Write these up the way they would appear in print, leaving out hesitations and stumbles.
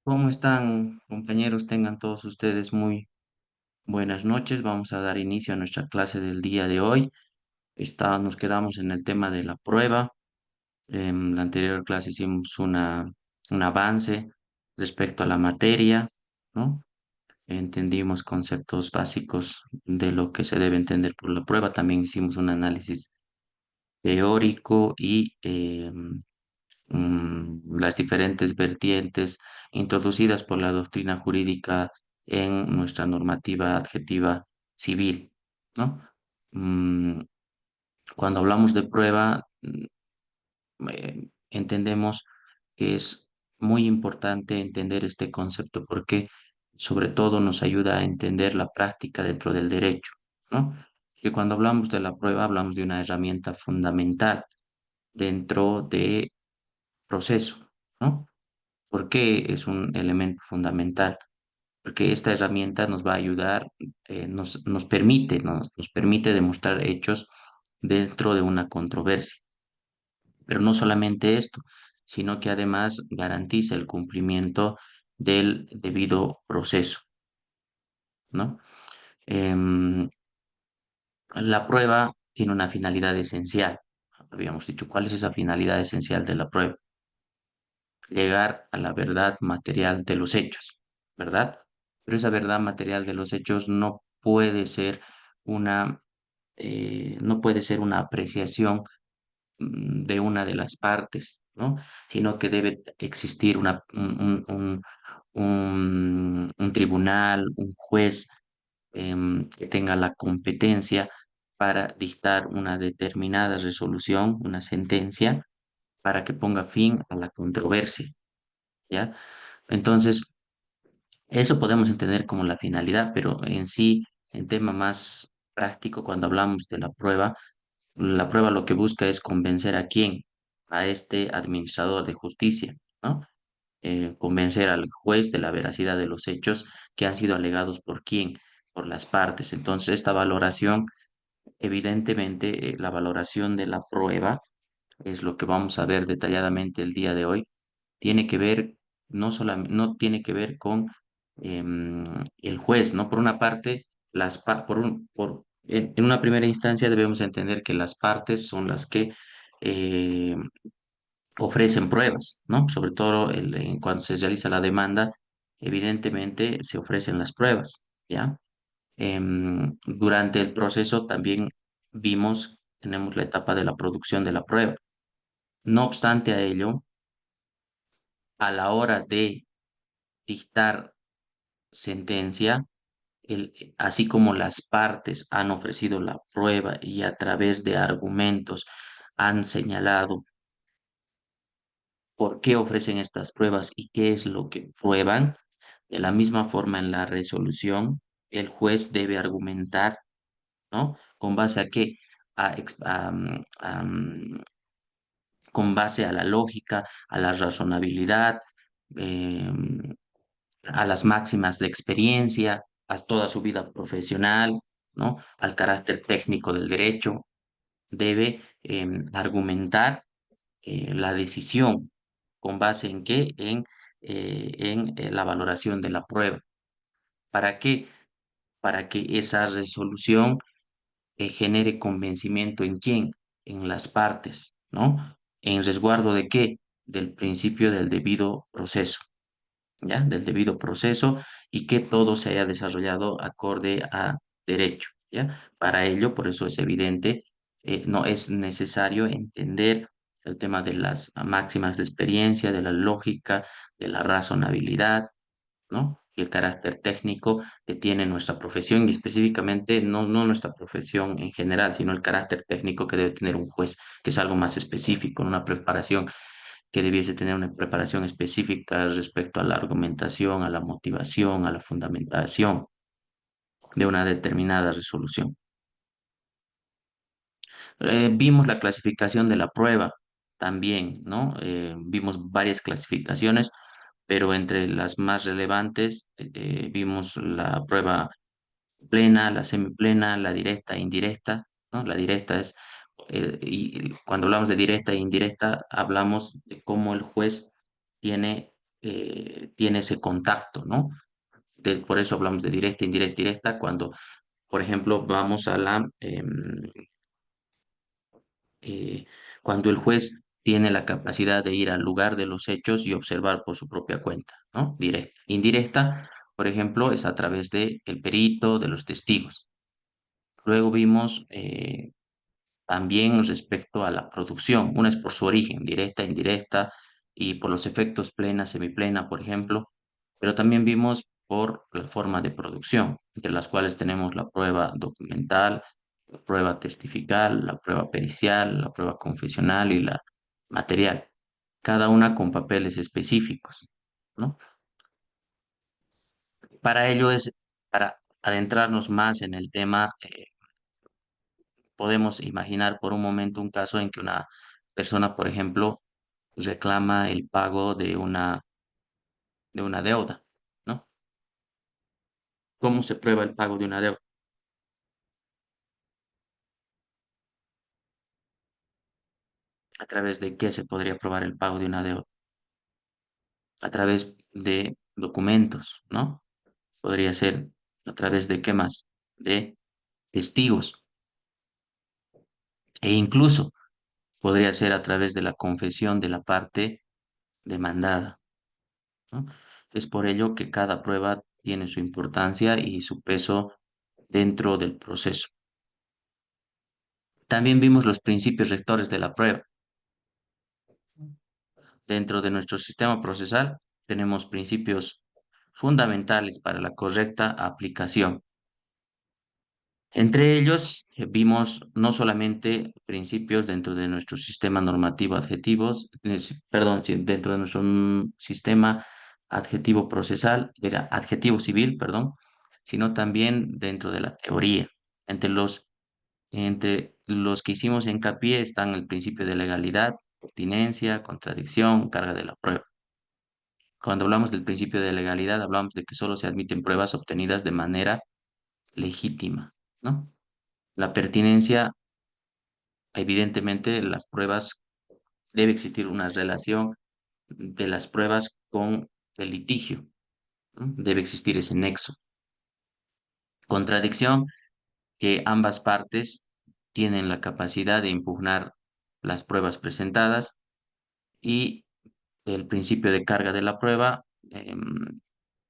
¿Cómo están, compañeros? Tengan todos ustedes muy buenas noches. Vamos a dar inicio a nuestra clase del día de hoy. Nos quedamos en el tema de la prueba. En la anterior clase hicimos un avance respecto a la materia, ¿no? Entendimos conceptos básicos de lo que se debe entender por la prueba. También hicimos un análisis teórico y las diferentes vertientes introducidas por la doctrina jurídica en nuestra normativa adjetiva civil, ¿no? Mm, Cuando hablamos de prueba, entendemos que es muy importante entender este concepto porque sobre todo nos ayuda a entender la práctica dentro del derecho, ¿no? Que cuando hablamos de la prueba hablamos de una herramienta fundamental dentro de proceso, ¿no? ¿Por qué es un elemento fundamental? Porque esta herramienta nos va a ayudar, nos permite demostrar hechos dentro de una controversia. Pero no solamente esto, sino que además garantiza el cumplimiento del debido proceso, ¿no? Em, la prueba tiene una finalidad esencial. Habíamos dicho, ¿cuál es esa finalidad esencial de la prueba? Llegar a la verdad material de los hechos, ¿verdad? Pero esa verdad material de los hechos una, no puede ser una apreciación de una de las partes, ¿no? Sino que debe existir un tribunal, un juez que tenga la competencia para dictar una determinada resolución, una sentencia, para que ponga fin a la controversia. ¿Ya? Entonces, eso podemos entender como la finalidad, pero en sí, en tema más práctico, cuando hablamos de la prueba lo que busca es convencer a quién, a este administrador de justicia, ¿no? Convencer al juez de la veracidad de los hechos que han sido alegados por quién, por las partes. Entonces, esta valoración, evidentemente, la valoración de la prueba es lo que vamos a ver detalladamente el día de hoy tiene que ver, no tiene que ver con el juez, ¿no? Por una parte, en una primera instancia debemos entender que las partes son las que eh, ofrecen pruebas, ¿no? Sobre todo cuando se realiza la demanda, evidentemente se ofrecen las pruebas, ¿ya? Durante el proceso también tenemos la etapa de la producción de la prueba. No obstante a ello, a la hora de dictar sentencia, así como las partes han ofrecido la prueba y a través de argumentos han señalado por qué ofrecen estas pruebas y qué es lo que prueban, de la misma forma en la resolución, el juez debe argumentar, ¿no? ¿Con base a qué? A ex- a, con base a la lógica, a la razonabilidad, em, a las máximas de experiencia, a toda su vida profesional, ¿no? Al carácter técnico del derecho, debe argumentar la decisión con base en qué, la valoración de la prueba. ¿Para qué? Para que esa resolución genere convencimiento en quién, en las partes, ¿no? ¿En resguardo de qué? Del principio del debido proceso. ¿Ya? Del debido proceso y que todo se haya desarrollado acorde a derecho, ¿ya? Para ello, por eso es evidente, no es necesario entender el tema de las máximas de experiencia, de la lógica, de la razonabilidad, ¿no? Y el carácter técnico que tiene nuestra profesión y específicamente no nuestra profesión en general, sino el carácter técnico que debe tener un juez, que es algo más específico, una preparación que debiese tener una preparación específica respecto a la argumentación, a la motivación, a la fundamentación de una determinada resolución. Vimos la clasificación de la prueba también, ¿no? Vimos varias clasificaciones, pero entre las más relevantes vimos la prueba plena, la semiplena, la directa e indirecta, ¿no? La directa y cuando hablamos de directa e indirecta, hablamos de cómo el juez tiene tiene ese contacto, ¿no? Por eso hablamos de directa, indirecta, directa, cuando, por ejemplo, vamos a eh, cuando el juez tiene la capacidad de ir al lugar de los hechos y observar por su propia cuenta, ¿no? Directa. Indirecta, por ejemplo, es a través de el perito, de los testigos. Luego vimos también respecto a la producción. Una es por su origen, directa, indirecta, y por los efectos plena, semiplena, por ejemplo. Pero también vimos por la forma de producción, entre las cuales tenemos la prueba documental, la prueba testifical, la prueba pericial, la prueba confesional y la material, cada una con papeles específicos, ¿no? Para ello para adentrarnos más en el tema, podemos imaginar por un momento un caso en que una persona, por ejemplo, reclama el pago de una deuda, ¿no? ¿Cómo se prueba el pago de una deuda? ¿A través de qué se podría probar el pago de una deuda? A través de documentos, ¿no? Podría ser a través de qué más? De testigos. E incluso podría ser a través de la confesión de la parte demandada, ¿no? Es por ello que cada prueba tiene su importancia y su peso dentro del proceso. También vimos los principios rectores de la prueba. Dentro de nuestro sistema procesal tenemos principios fundamentales para la correcta aplicación. Entre ellos, vimos no solamente principios dentro de nuestro sistema normativo adjetivos, perdón, sí, dentro de nuestro sistema adjetivo procesal, era adjetivo civil, perdón, sino también dentro de la teoría. Entre los, entre los que hicimos hincapié están el principio de legalidad, pertinencia, contradicción, carga de la prueba. Cuando hablamos del principio de legalidad, hablamos de que solo se admiten pruebas obtenidas de manera legítima, ¿no? La pertinencia, evidentemente, las pruebas, debe existir una relación de las pruebas con el litigio, ¿no? Debe existir ese nexo. Contradicción, que ambas partes tienen la capacidad de impugnar las pruebas presentadas y el principio de carga de la prueba,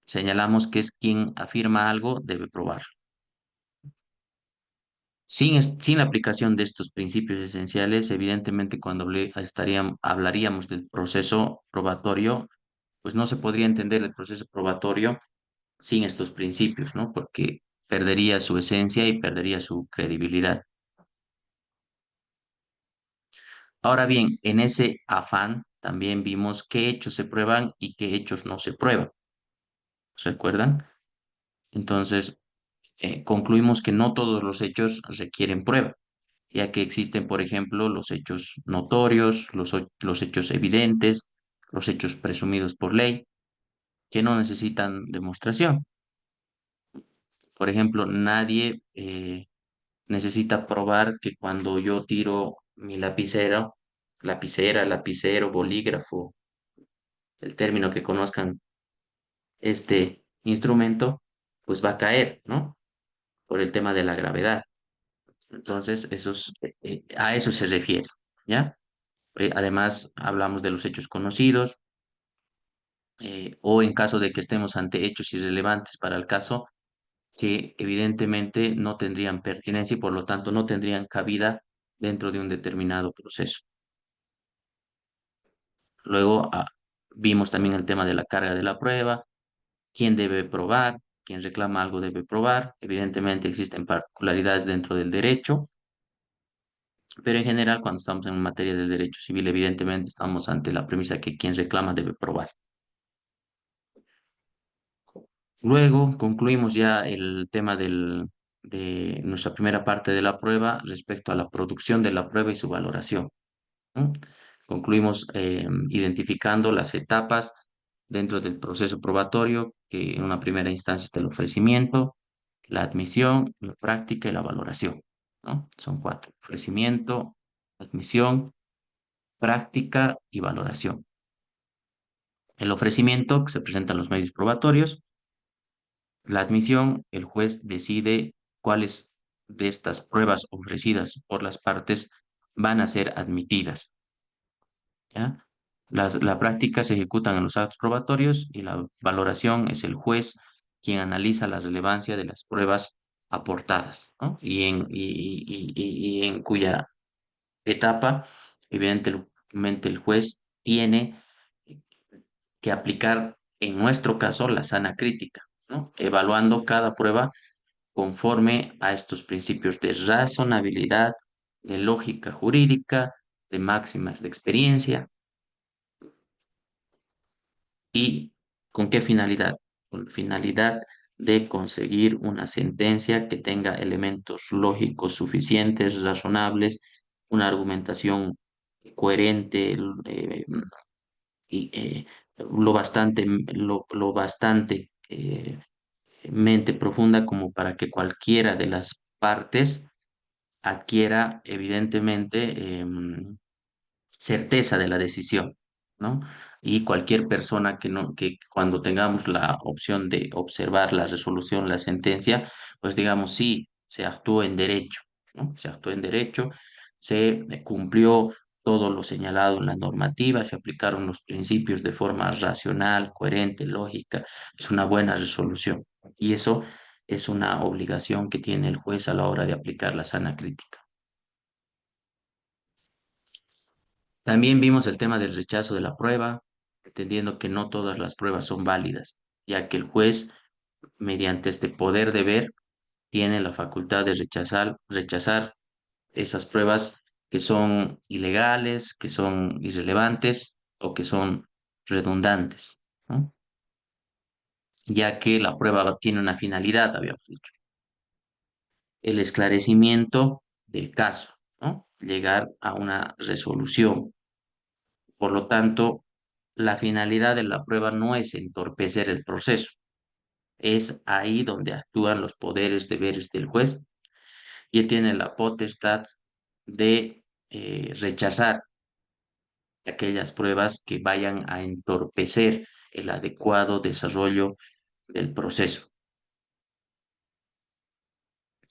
señalamos que es quien afirma algo debe probarlo. Sin la aplicación de estos principios esenciales, evidentemente cuando hablaríamos del proceso probatorio, pues no se podría entender el proceso probatorio sin estos principios, ¿no? Porque perdería su esencia y perdería su credibilidad. Ahora bien, en ese afán también vimos qué hechos se prueban y qué hechos no se prueban. ¿Se recuerdan? Entonces, concluimos que no todos los hechos requieren prueba, ya que existen, por ejemplo, los hechos notorios, los hechos evidentes, los hechos presumidos por ley, que no necesitan demostración. Por ejemplo, nadie necesita probar que cuando yo tiro mi lapicero, bolígrafo, el término que conozcan este instrumento, pues va a caer, ¿no? Por el tema de la gravedad. Entonces, a eso se refiere, ¿ya? Además, hablamos de los hechos conocidos, o en caso de que estemos ante hechos irrelevantes para el caso, que evidentemente no tendrían pertinencia y por lo tanto no tendrían cabida dentro de un determinado proceso. Luego, vimos también el tema de la carga de la prueba, quién debe probar, quien reclama algo debe probar. Evidentemente existen particularidades dentro del derecho, pero en general cuando estamos en materia del derecho civil, evidentemente estamos ante la premisa que quien reclama debe probar. Luego concluimos ya el tema de nuestra primera parte de la prueba respecto a la producción de la prueba y su valoración, ¿no? Concluimos identificando las etapas dentro del proceso probatorio, que en una primera instancia está el ofrecimiento, la admisión, la práctica y la valoración, ¿no? Son cuatro: ofrecimiento, admisión, práctica y valoración. El ofrecimiento, que se presentan los medios probatorios. La admisión, el juez decide cuáles de estas pruebas ofrecidas por las partes van a ser admitidas, ¿ya? La práctica se ejecutan en los actos probatorios y la valoración es el juez quien analiza la relevancia de las pruebas aportadas, ¿no? Y en cuya etapa, evidentemente, el juez tiene que aplicar, en nuestro caso, la sana crítica, ¿no? Evaluando cada prueba conforme a estos principios de razonabilidad, de lógica jurídica, de máximas de experiencia. ¿Y con qué finalidad? Con finalidad de conseguir una sentencia que tenga elementos lógicos suficientes, razonables, una argumentación coherente, y lo bastante mente profunda como para que cualquiera de las partes adquiera evidentemente certeza de la decisión, ¿no? Y cualquier persona que cuando tengamos la opción de observar la resolución, la sentencia, pues digamos, sí, se actuó en derecho, ¿no? Se actuó en derecho, se cumplió todo lo señalado en la normativa, se aplicaron los principios de forma racional, coherente, lógica, es una buena resolución. Y eso es una obligación que tiene el juez a la hora de aplicar la sana crítica. También vimos el tema del rechazo de la prueba, entendiendo que no todas las pruebas son válidas, ya que el juez, mediante este poder de ver, tiene la facultad de rechazar esas pruebas que son ilegales, que son irrelevantes o que son redundantes, ¿no? Ya que la prueba tiene una finalidad, habíamos dicho, el esclarecimiento del caso, ¿no? Llegar a una resolución. Por lo tanto, la finalidad de la prueba no es entorpecer el proceso, es ahí donde actúan los poderes deberes del juez y él tiene la potestad de rechazar aquellas pruebas que vayan a entorpecer el adecuado desarrollo del proceso.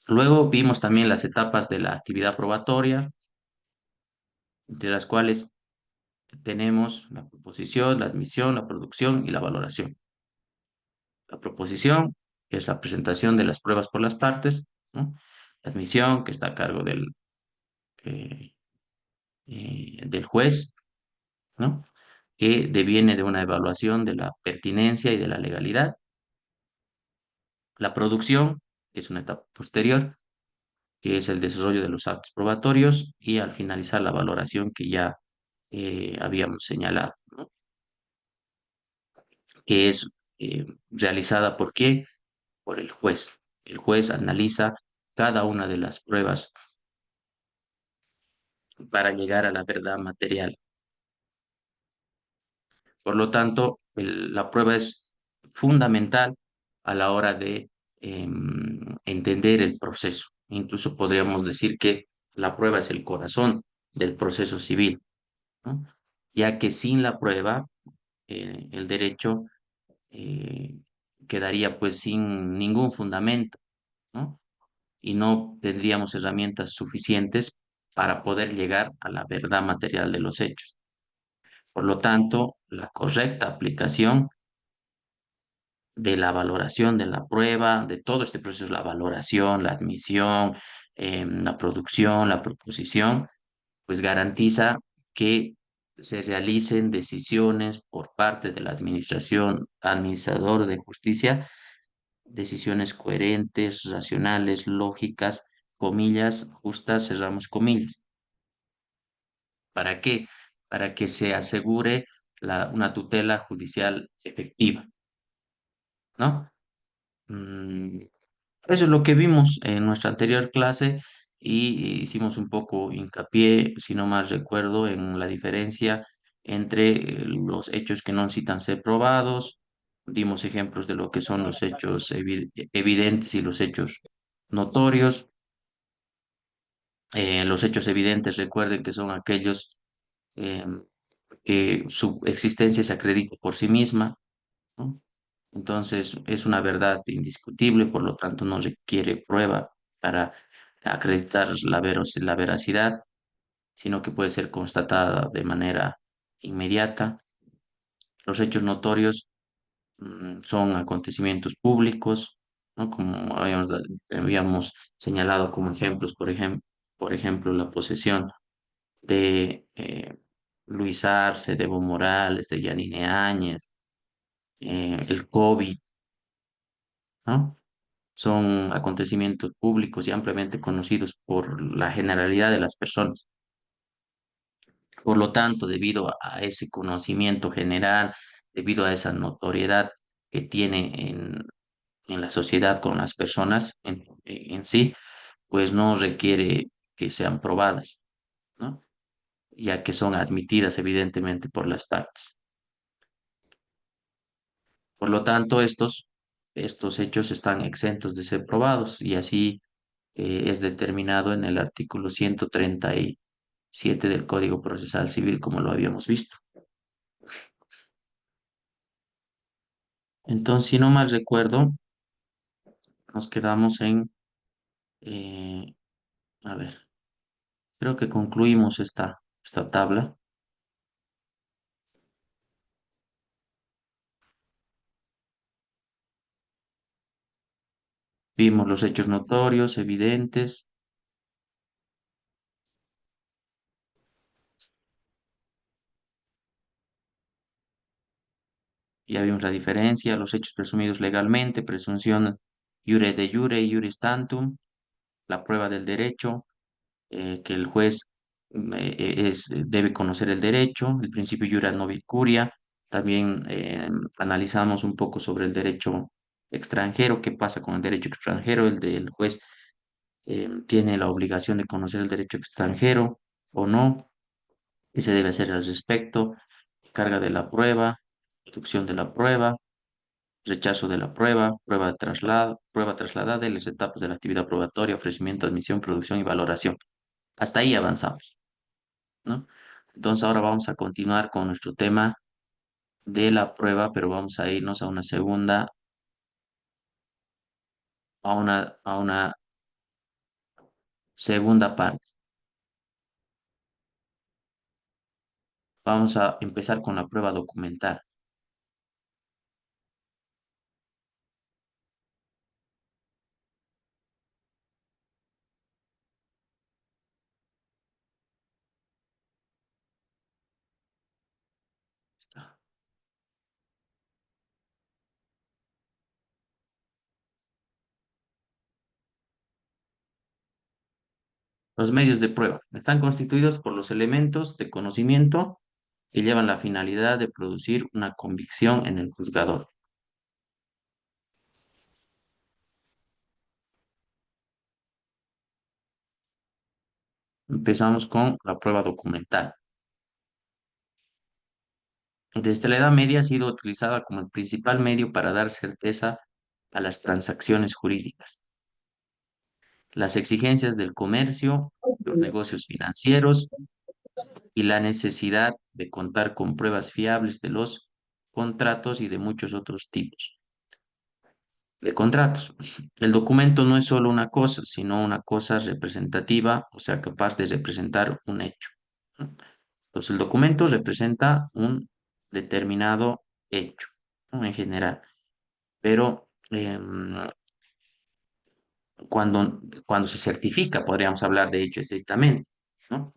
Luego vimos también las etapas de la actividad probatoria, entre las cuales tenemos la proposición, la admisión, la producción y la valoración. La proposición, que es la presentación de las pruebas por las partes, ¿no? La admisión, que está a cargo eh, del juez, ¿no? Que deviene de una evaluación de la pertinencia y de la legalidad. La producción, que es una etapa posterior, que es el desarrollo de los actos probatorios y al finalizar la valoración que ya habíamos señalado, ¿no? Que es realizada ¿por qué? Por el juez. El juez analiza cada una de las pruebas para llegar a la verdad material. Por lo tanto, la prueba es fundamental a la hora de entender el proceso. Incluso podríamos decir que la prueba es el corazón del proceso civil, ¿no? Ya que sin la prueba, el derecho eh, quedaría pues sin ningún fundamento, ¿no? Y no tendríamos herramientas suficientes para poder llegar a la verdad material de los hechos. Por lo tanto, la correcta aplicación de la valoración de la prueba, de todo este proceso, la valoración, la admisión, la producción, la proposición, pues garantiza que se realicen decisiones por parte de la administración, administrador de justicia, decisiones coherentes, racionales, lógicas, comillas, justas, cerramos comillas. ¿Para qué? Para que se asegure una tutela judicial efectiva, ¿no? Mm, Eso es lo que vimos en nuestra anterior clase y hicimos un poco hincapié, si no mal recuerdo, en la diferencia entre los hechos que no necesitan ser probados. Dimos ejemplos de lo que son los hechos evidentes y los hechos notorios. Los hechos evidentes, recuerden que son aquellos que su existencia se acredite por sí misma, ¿no? Entonces, es una verdad indiscutible, por lo tanto, no requiere prueba para acreditar la veracidad, sino que puede ser constatada de manera inmediata. Los hechos notorios son acontecimientos públicos, ¿no? Como habíamos señalado como ejemplos, por ejemplo, la posesión de Luis Arce, de Evo Morales, de Yanine Áñez, el COVID, ¿no? Son acontecimientos públicos y ampliamente conocidos por la generalidad de las personas. Por lo tanto, debido a ese conocimiento general, debido a esa notoriedad que tiene en la sociedad con las personas en sí, pues no requiere que sean probadas, ¿no? Ya que son admitidas evidentemente por las partes. Por lo tanto, estos hechos están exentos de ser probados y así es determinado en el artículo 137 del Código Procesal Civil, como lo habíamos visto. Entonces, si no mal recuerdo, nos quedamos eh, a ver, creo que concluimos esta tabla. Vimos los hechos notorios, evidentes, ya vimos la diferencia, los hechos presumidos legalmente, presunción iure de jure y iuris tantum, la prueba del derecho, que el juez debe conocer el derecho, el principio iura novit curia. También analizamos un poco sobre el derecho extranjero, qué pasa con el derecho extranjero, el juez tiene la obligación de conocer el derecho extranjero o no, qué se debe hacer al respecto, carga de la prueba, reducción de la prueba, rechazo de la prueba, prueba de traslado, prueba trasladada y las etapas de la actividad probatoria, ofrecimiento, admisión, producción y valoración. Hasta ahí avanzamos, ¿no? Entonces ahora vamos a continuar con nuestro tema de la prueba, pero vamos a irnos a una a una segunda parte. Vamos a empezar con la prueba documental. Los medios de prueba están constituidos por los elementos de conocimiento que llevan la finalidad de producir una convicción en el juzgador. Empezamos con la prueba documental. Desde la Edad Media ha sido utilizada como el principal medio para dar certeza a las transacciones jurídicas. Las exigencias del comercio, los negocios financieros y la necesidad de contar con pruebas fiables de los contratos y de muchos otros tipos de contratos. El documento no es solo una cosa, sino una cosa representativa, o sea, capaz de representar un hecho, ¿no? Entonces, el documento representa un determinado hecho, ¿no? En general, pero cuando se certifica, podríamos hablar de hecho estrictamente, ¿no?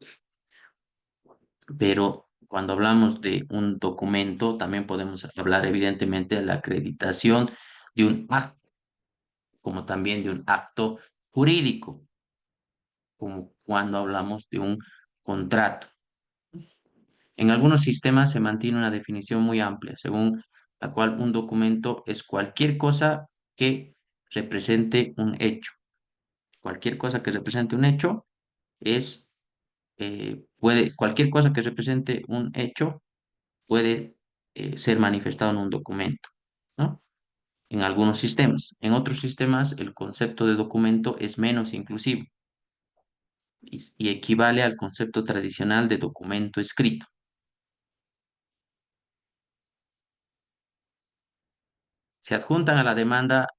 Pero cuando hablamos de un documento, también podemos hablar evidentemente de la acreditación de un acto, como también de un acto jurídico, como cuando hablamos de un contrato. En algunos sistemas se mantiene una definición muy amplia, según la cual un documento es cualquier cosa que represente un hecho. Cualquier cosa que represente un hecho es, cualquier cosa que represente un hecho puede ser manifestado en un documento, ¿no? En algunos sistemas. En otros sistemas, el concepto de documento es menos inclusivo y equivale al concepto tradicional de documento escrito. Se adjuntan a la demanda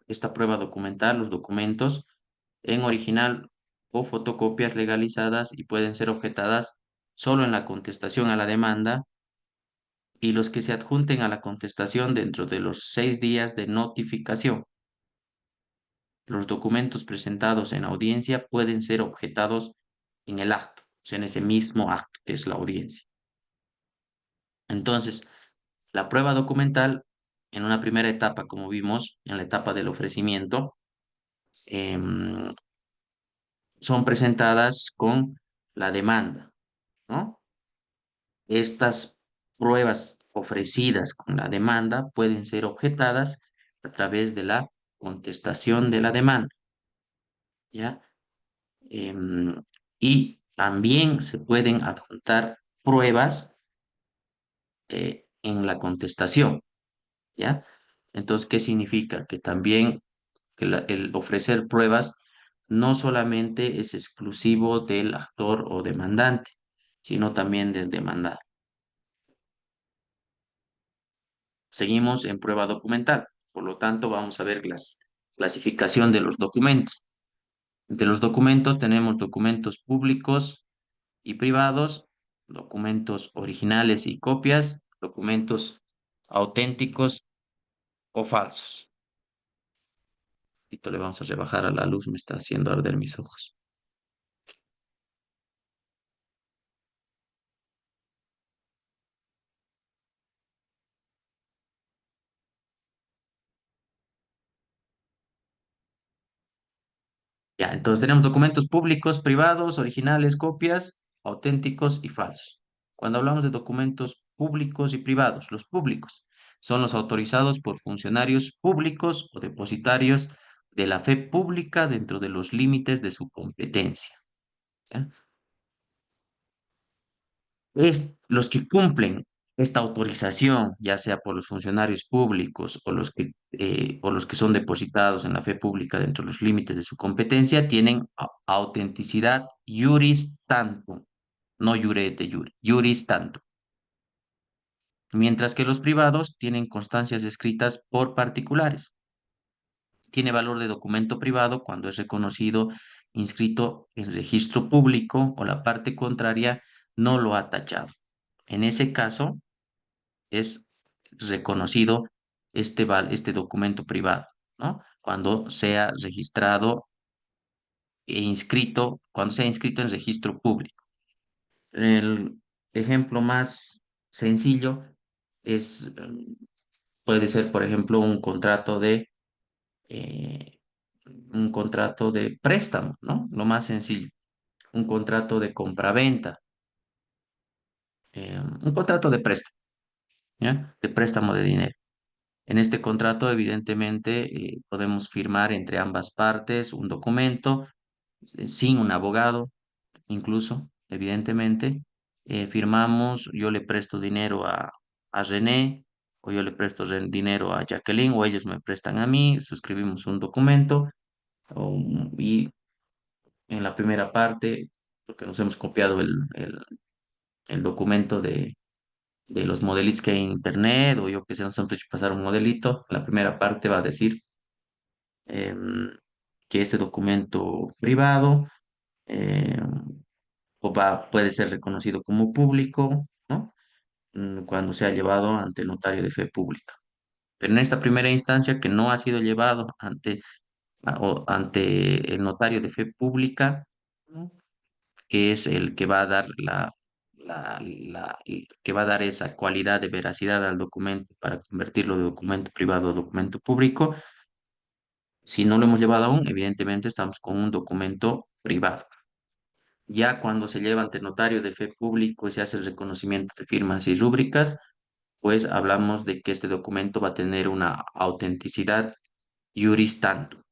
esta prueba documental, los documentos, en original o fotocopias legalizadas y pueden ser objetadas solo en la contestación a la demanda y los que se adjunten a la contestación dentro de los 6 días de notificación. Los documentos presentados en audiencia pueden ser objetados en el acto, o sea, en ese mismo acto que es la audiencia. Entonces, la prueba documental, en una primera etapa, como vimos, en la etapa del ofrecimiento, em, son presentadas con la demanda, ¿no? Estas pruebas ofrecidas con la demanda pueden ser objetadas a través de la contestación de la demanda, ¿ya? Em, y también se pueden adjuntar pruebas en la contestación, ¿ya? Entonces, ¿qué significa? Que también el ofrecer pruebas no solamente es exclusivo del actor o demandante, sino también del demandado. Seguimos en prueba documental, por lo tanto, vamos a ver la clasificación de los documentos. De los documentos tenemos documentos públicos y privados, documentos originales y copias, documentos auténticos o falsos. Esto le vamos a rebajar a la luz, me está haciendo arder mis ojos. Ya, entonces tenemos documentos públicos, privados, originales, copias, auténticos y falsos. Cuando hablamos de documentos públicos y privados, los públicos son los autorizados por funcionarios públicos o depositarios de la fe pública dentro de los límites de su competencia. ¿Ya? Los que cumplen esta autorización, ya sea por los funcionarios públicos o los que son depositados en la fe pública dentro de los límites de su competencia, tienen autenticidad juris tantum, no jure de jure, juris tantum. Mientras que los privados tienen constancias escritas por particulares. Tiene valor de documento privado cuando es reconocido, inscrito en registro público o la parte contraria no lo ha tachado. En ese caso, es reconocido este documento privado, ¿no? Cuando sea registrado e inscrito, cuando sea inscrito en registro público. El ejemplo más sencillo es, puede ser, por ejemplo, eh, un contrato de préstamo, ¿no? Lo más sencillo. Un contrato de compraventa, un contrato de préstamo, ¿ya? De préstamo de dinero. En este contrato, evidentemente, podemos firmar entre ambas partes un documento, sin un abogado, incluso, evidentemente. Firmamos, yo le presto dinero a René, o yo le presto dinero a Jacqueline, o ellos me prestan a mí, suscribimos un documento, y en la primera parte, porque nos hemos copiado el documento de los modelitos que hay en internet, o yo que sé, nos hemos hecho pasar un modelito. La primera parte va a decir que este documento privado puede ser reconocido como público, ¿no? Cuando sea llevado ante el notario de fe pública. Pero en esta primera instancia que no ha sido llevado ante el notario de fe pública, ¿no? Que es el que va a dar el que va a dar esa cualidad de veracidad al documento para convertirlo de documento privado a documento público. Si no lo hemos llevado aún, evidentemente estamos con un documento privado. Ya cuando se lleva ante notario de fe público y se hace el reconocimiento de firmas y rúbricas, pues hablamos de que este documento va a tener una autenticidad juris tantum.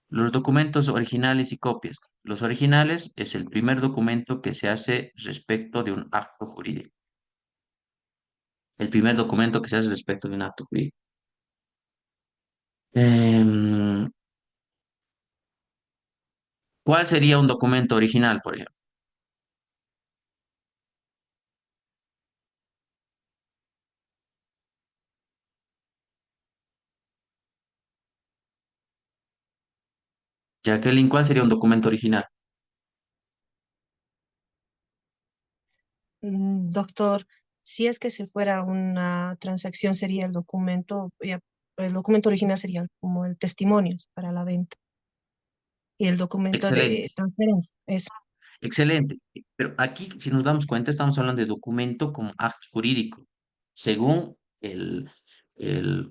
Los documentos originales y copias. Los originales es el primer documento que se hace respecto de un acto jurídico. El primer documento que se hace respecto de un acto jurídico. Em, ¿Cuál sería un documento original, por ejemplo? Jacqueline, ¿cuál sería un documento original? Doctor, si es que se fuera una transacción, sería el documento, el documento original sería como el testimonio para la venta y el documento de Excelente, transferencia. Eso. excelente. Pero aquí, si nos damos cuenta, estamos hablando de documento como acto jurídico, según el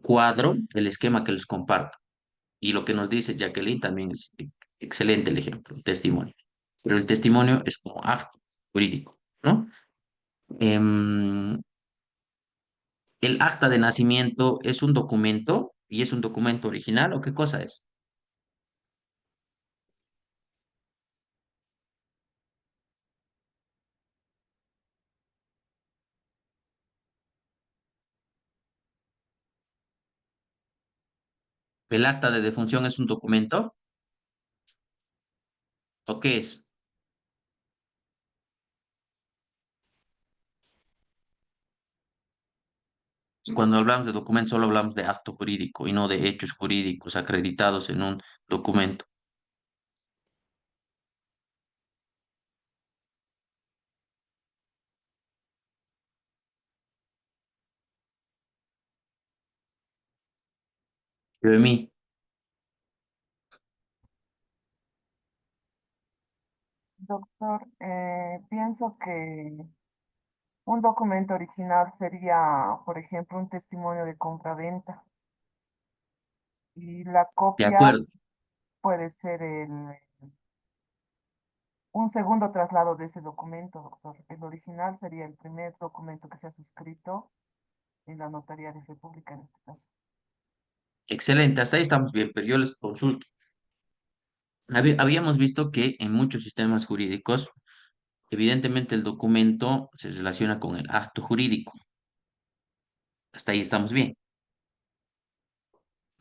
cuadro, el esquema que les comparto. Y lo que nos dice Jacqueline también es excelente el ejemplo, el testimonio. Pero el testimonio es como acto jurídico, ¿no? Em, ¿El acta de nacimiento es un documento y es un documento original o qué cosa es? ¿El acta de defunción es un documento o qué es? Y cuando hablamos de documento solo hablamos de acto jurídico y no de hechos jurídicos acreditados en un documento. De mí, Doctor, pienso que un documento original sería, por ejemplo, un testimonio de compraventa y la de copia acuerdo. puede ser un segundo traslado de ese documento, doctor. El original sería el primer documento que se ha suscrito en la Notaría de República en este caso. Excelente, hasta ahí estamos bien, pero yo les consulto. Habíamos visto que en muchos sistemas jurídicos, evidentemente el documento se relaciona con el acto jurídico. Hasta ahí estamos bien.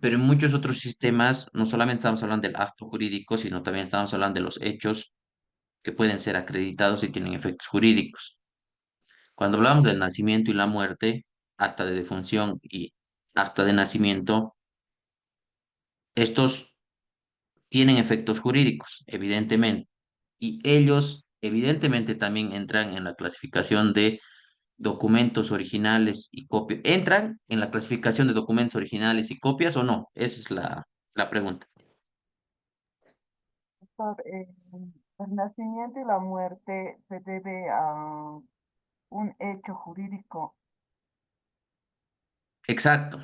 Pero en muchos otros sistemas no solamente estamos hablando del acto jurídico, sino también estamos hablando de los hechos que pueden ser acreditados y tienen efectos jurídicos. Cuando hablamos del nacimiento y la muerte, acta de defunción y acta de nacimiento, estos tienen efectos jurídicos, evidentemente, y ellos evidentemente también entran en la clasificación de documentos originales y copias. ¿Entran en la clasificación de documentos originales y copias o no? Esa es la pregunta. Doctor, el nacimiento y la muerte se debe a un hecho jurídico. Exacto,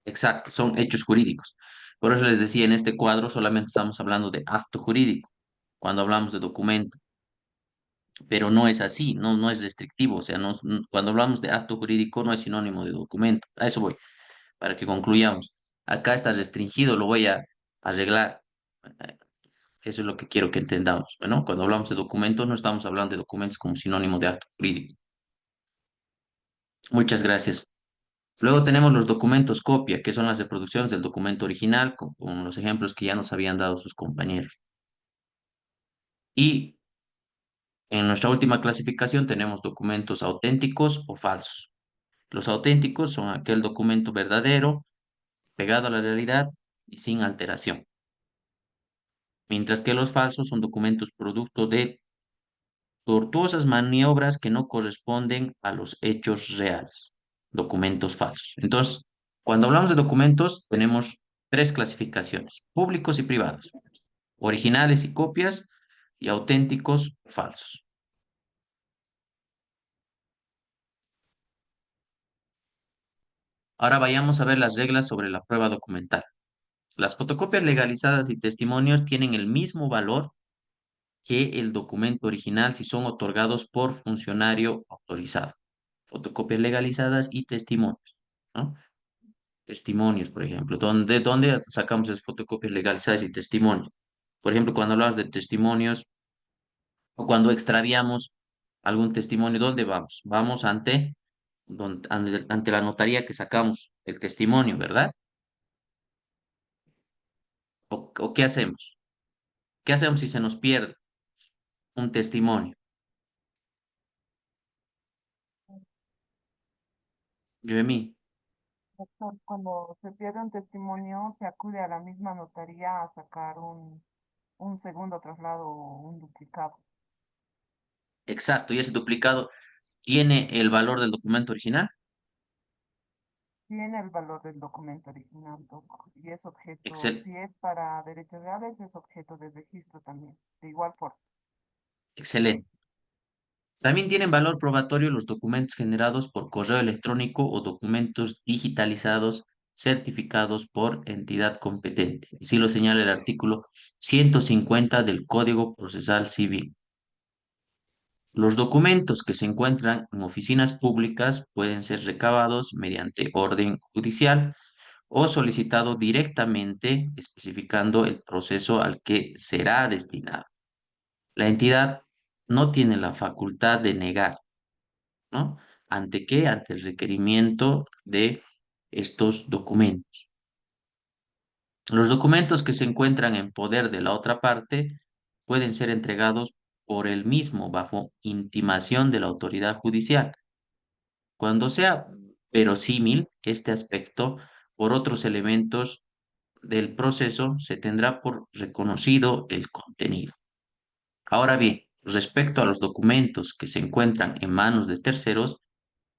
exacto, son hechos jurídicos. Por eso les decía, en este cuadro solamente estamos hablando de acto jurídico, cuando hablamos de documento, pero no es así, no es restrictivo, o sea, cuando hablamos de acto jurídico no es sinónimo de documento. A eso voy, para que concluyamos. Acá está restringido, lo voy a arreglar. Eh, Eso es lo que quiero que entendamos. Bueno, cuando hablamos de documentos, no estamos hablando de documentos como sinónimo de acto jurídico. Muchas gracias. Luego tenemos los documentos copia, que son las reproducciones del documento original, con los ejemplos que ya nos habían dado sus compañeros. Y en nuestra última clasificación tenemos documentos auténticos o falsos. Los auténticos son aquel documento verdadero, pegado a la realidad y sin alteración, mientras que los falsos son documentos producto de tortuosas maniobras que no corresponden a los hechos reales, documentos falsos. Entonces, cuando hablamos de documentos, tenemos tres clasificaciones, públicos y privados, originales y copias y auténticos falsos. Ahora vayamos a ver las reglas sobre la prueba documental. Las fotocopias legalizadas y testimonios tienen el mismo valor que el documento original si son otorgados por funcionario autorizado. Fotocopias legalizadas y testimonios, ¿no? Testimonios, por ejemplo. ¿Dónde sacamos esas fotocopias legalizadas y testimonios? Por ejemplo, cuando hablamos de testimonios o cuando extraviamos algún testimonio, ¿dónde vamos? Vamos ante la notaría que sacamos el testimonio, ¿verdad? ¿O qué hacemos? ¿Qué hacemos si se nos pierde un testimonio? Yo de mí. Doctor, cuando se pierde un testimonio, se acude a la misma notaría a sacar un un segundo traslado o un duplicado. Exacto, y ese duplicado tiene el valor del documento original. Tiene el valor del documento original, y es objeto, Excel, si es para derechos reales, es objeto de registro también, de igual forma. excelente. También tienen valor probatorio los documentos generados por correo electrónico o documentos digitalizados certificados por entidad competente. Así lo señala el artículo 150 del Código Procesal Civil. Los documentos que se encuentran en oficinas públicas pueden ser recabados mediante orden judicial o solicitado directamente, especificando el proceso al que será destinado. La entidad no tiene la facultad de negar, ¿no? ¿Ante qué? Ante el requerimiento de estos documentos. Los documentos que se encuentran en poder de la otra parte pueden ser entregados por el mismo bajo intimación de la autoridad judicial. Cuando sea verosímil este aspecto, por otros elementos del proceso se tendrá por reconocido el contenido. Ahora bien, respecto a los documentos que se encuentran en manos de terceros,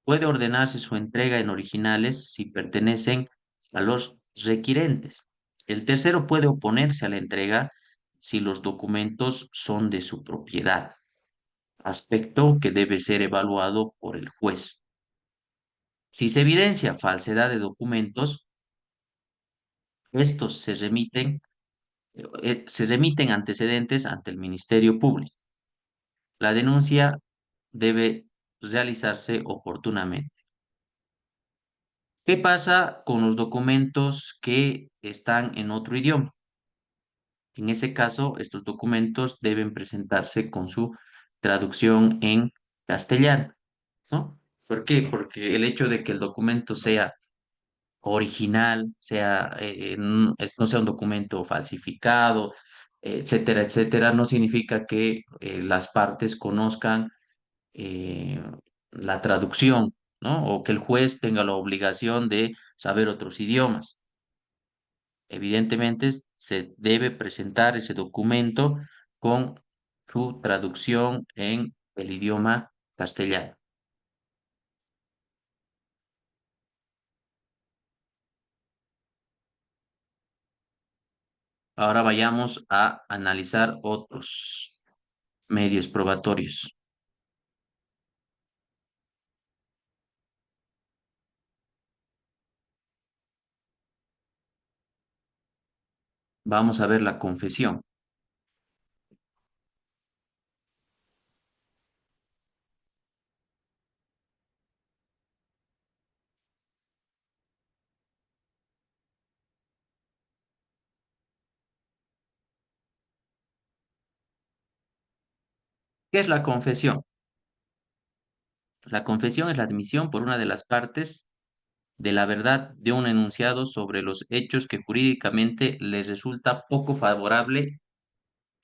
puede ordenarse su entrega en originales si pertenecen a los requirentes. El tercero puede oponerse a la entrega si los documentos son de su propiedad, aspecto que debe ser evaluado por el juez. Si se evidencia falsedad de documentos, estos se remiten antecedentes ante el Ministerio Público. La denuncia debe realizarse oportunamente. ¿Qué pasa con los documentos que están en otro idioma? En ese caso, estos documentos deben presentarse con su traducción en castellano, ¿no? ¿Por qué? Porque el hecho de que el documento sea original, sea, no sea un documento falsificado, etcétera, etcétera, no significa que las partes conozcan eh, la traducción, ¿no? O que el juez tenga la obligación de saber otros idiomas. Evidentemente, se debe presentar ese documento con su traducción en el idioma castellano. Ahora vayamos a analizar otros medios probatorios. Vamos a ver la confesión. ¿Qué es la confesión? La confesión es la admisión por una de las partes de la verdad de un enunciado sobre los hechos que jurídicamente les resulta poco favorable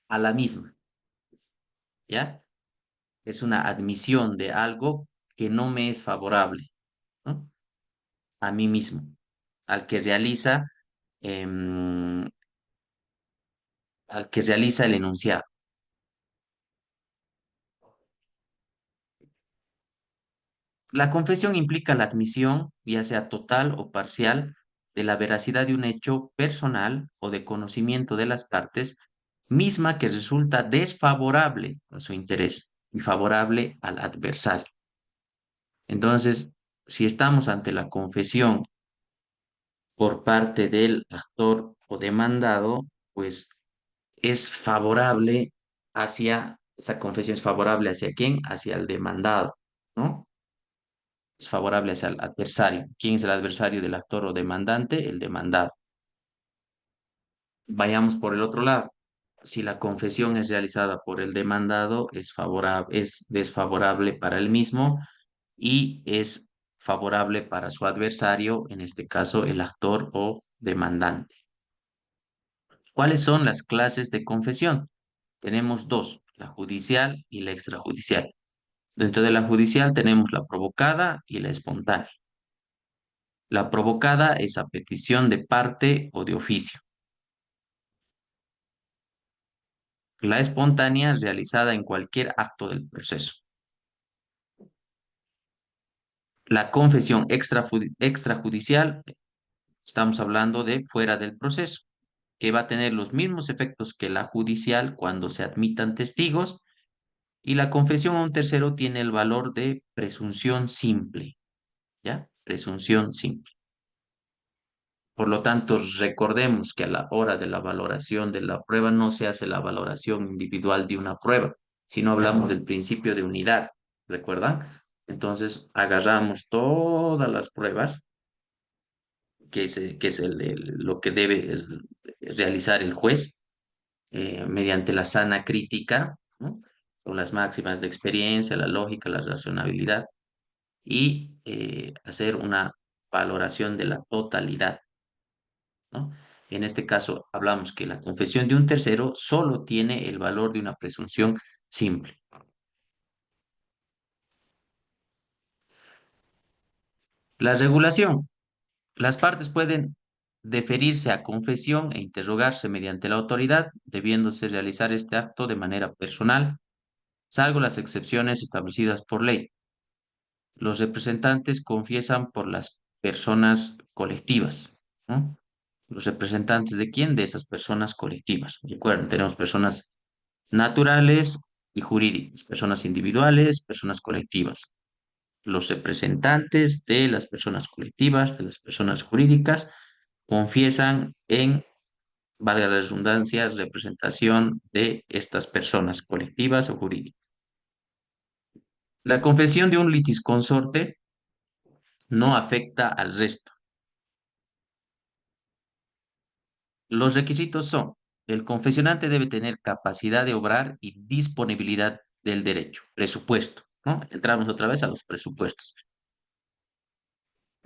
a la misma, ¿ya? Es una admisión de algo que no me es favorable, ¿no? A mí mismo, al que realiza, em, al que realiza el enunciado. La confesión implica la admisión, ya sea total o parcial, de la veracidad de un hecho personal o de conocimiento de las partes, misma que resulta desfavorable a su interés y favorable al adversario. Entonces, si estamos ante la confesión por parte del actor o demandado, pues es favorable esa confesión es favorable hacia quién, hacia el demandado, ¿no? Es favorable hacia el adversario. ¿Quién es el adversario del actor o demandante? El demandado. Vayamos por el otro lado. Si la confesión es realizada por el demandado, es desfavorable para el mismo y es favorable para su adversario, en este caso el actor o demandante. ¿Cuáles son las clases de confesión? Tenemos dos, la judicial y la extrajudicial. Dentro de la judicial tenemos la provocada y la espontánea. La provocada es a petición de parte o de oficio. La espontánea realizada en cualquier acto del proceso. La confesión extrajudicial, estamos hablando de fuera del proceso, que va a tener los mismos efectos que la judicial cuando se admitan testigos, y la confesión a un tercero tiene el valor de presunción simple, ¿ya? Presunción simple. Por lo tanto, recordemos que a la hora de la valoración de la prueba no se hace la valoración individual de una prueba, sino hablamos del principio de unidad, ¿recuerdan? Entonces, agarramos todas las pruebas, que es lo que debe realizar el juez, mediante la sana crítica, ¿no? Con las máximas de experiencia, la lógica, la razonabilidad, y hacer una valoración de la totalidad, ¿no? En este caso, hablamos que la confesión de un tercero solo tiene el valor de una presunción simple. La regulación. Las partes pueden deferirse a confesión e interrogarse mediante la autoridad, debiéndose realizar este acto de manera personal, salvo las excepciones establecidas por ley. Los representantes confiesan por las personas colectivas, ¿no? ¿Los representantes de quién? De esas personas colectivas. Recuerden, tenemos personas naturales y jurídicas, personas individuales, personas colectivas. Los representantes de las personas colectivas, de las personas jurídicas, confiesan en, valga la redundancia, representación de estas personas colectivas o jurídicas. La confesión de un litisconsorte no afecta al resto. Los requisitos son: el confesionante debe tener capacidad de obrar y disponibilidad del derecho, presupuesto, ¿no? Entramos otra vez a los presupuestos.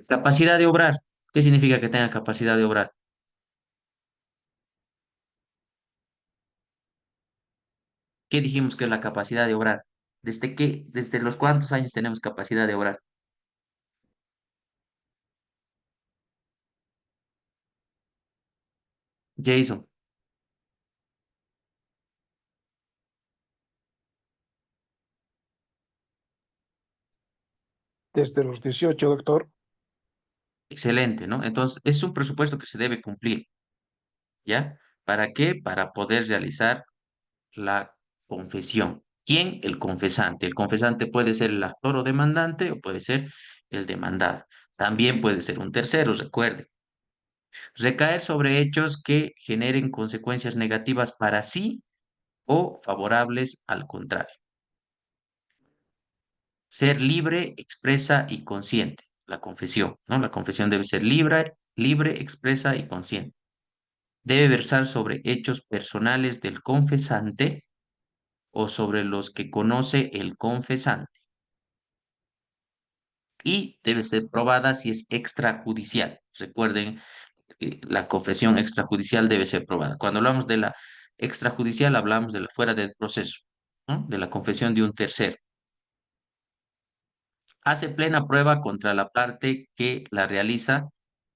Capacidad de obrar. ¿Qué significa que tenga capacidad de obrar? ¿Qué dijimos que es la capacidad de obrar? ¿Desde qué, desde los cuántos años tenemos capacidad de obrar? Jason, Desde los 18, doctor. excelente, ¿no? Entonces, es un presupuesto que se debe cumplir, ¿ya? ¿Para qué? Para poder realizar la confesión. ¿Quién? El confesante. El confesante puede ser el actor o demandante o puede ser el demandado. También puede ser un tercero, recuerde. Recaer sobre hechos que generen consecuencias negativas para sí o favorables al contrario. Ser libre, expresa y consciente. La confesión, ¿no? La confesión debe ser libre, expresa y consciente. Debe versar sobre hechos personales del confesante o sobre los que conoce el confesante. Y debe ser probada si es extrajudicial. Recuerden, la confesión extrajudicial debe ser probada. Cuando hablamos de la extrajudicial, hablamos de la fuera del proceso, ¿no? De la confesión de un tercero. Hace plena prueba contra la parte que la realiza,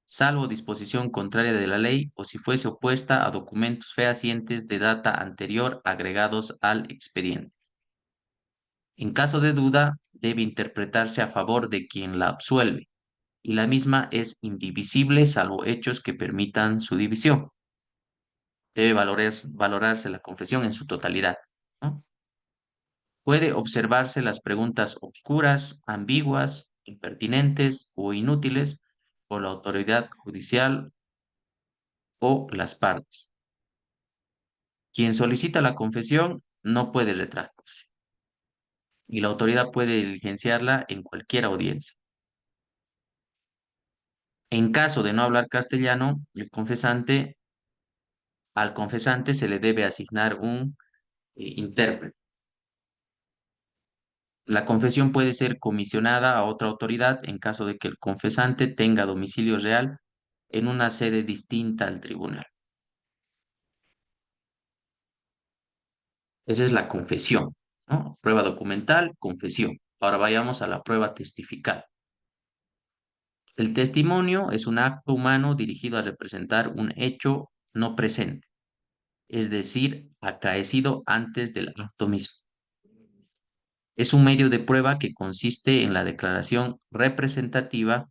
salvo disposición contraria de la ley o si fuese opuesta a documentos fehacientes de data anterior agregados al expediente. En caso de duda, debe interpretarse a favor de quien la absuelve, y la misma es indivisible salvo hechos que permitan su división. Debe valorarse la confesión en su totalidad, ¿no? Puede observarse las preguntas obscuras, ambiguas, impertinentes o inútiles por la autoridad judicial o las partes. Quien solicita la confesión no puede retractarse y la autoridad puede diligenciarla en cualquier audiencia. En caso de no hablar castellano, al confesante se le debe asignar un intérprete. La confesión puede ser comisionada a otra autoridad en caso de que el confesante tenga domicilio real en una sede distinta al tribunal. Esa es la confesión, ¿no? Prueba documental, confesión. Ahora vayamos a la prueba testifical. El testimonio es un acto humano dirigido a representar un hecho no presente. es decir, acaecido antes del acto mismo. Es un medio de prueba que consiste en la declaración representativa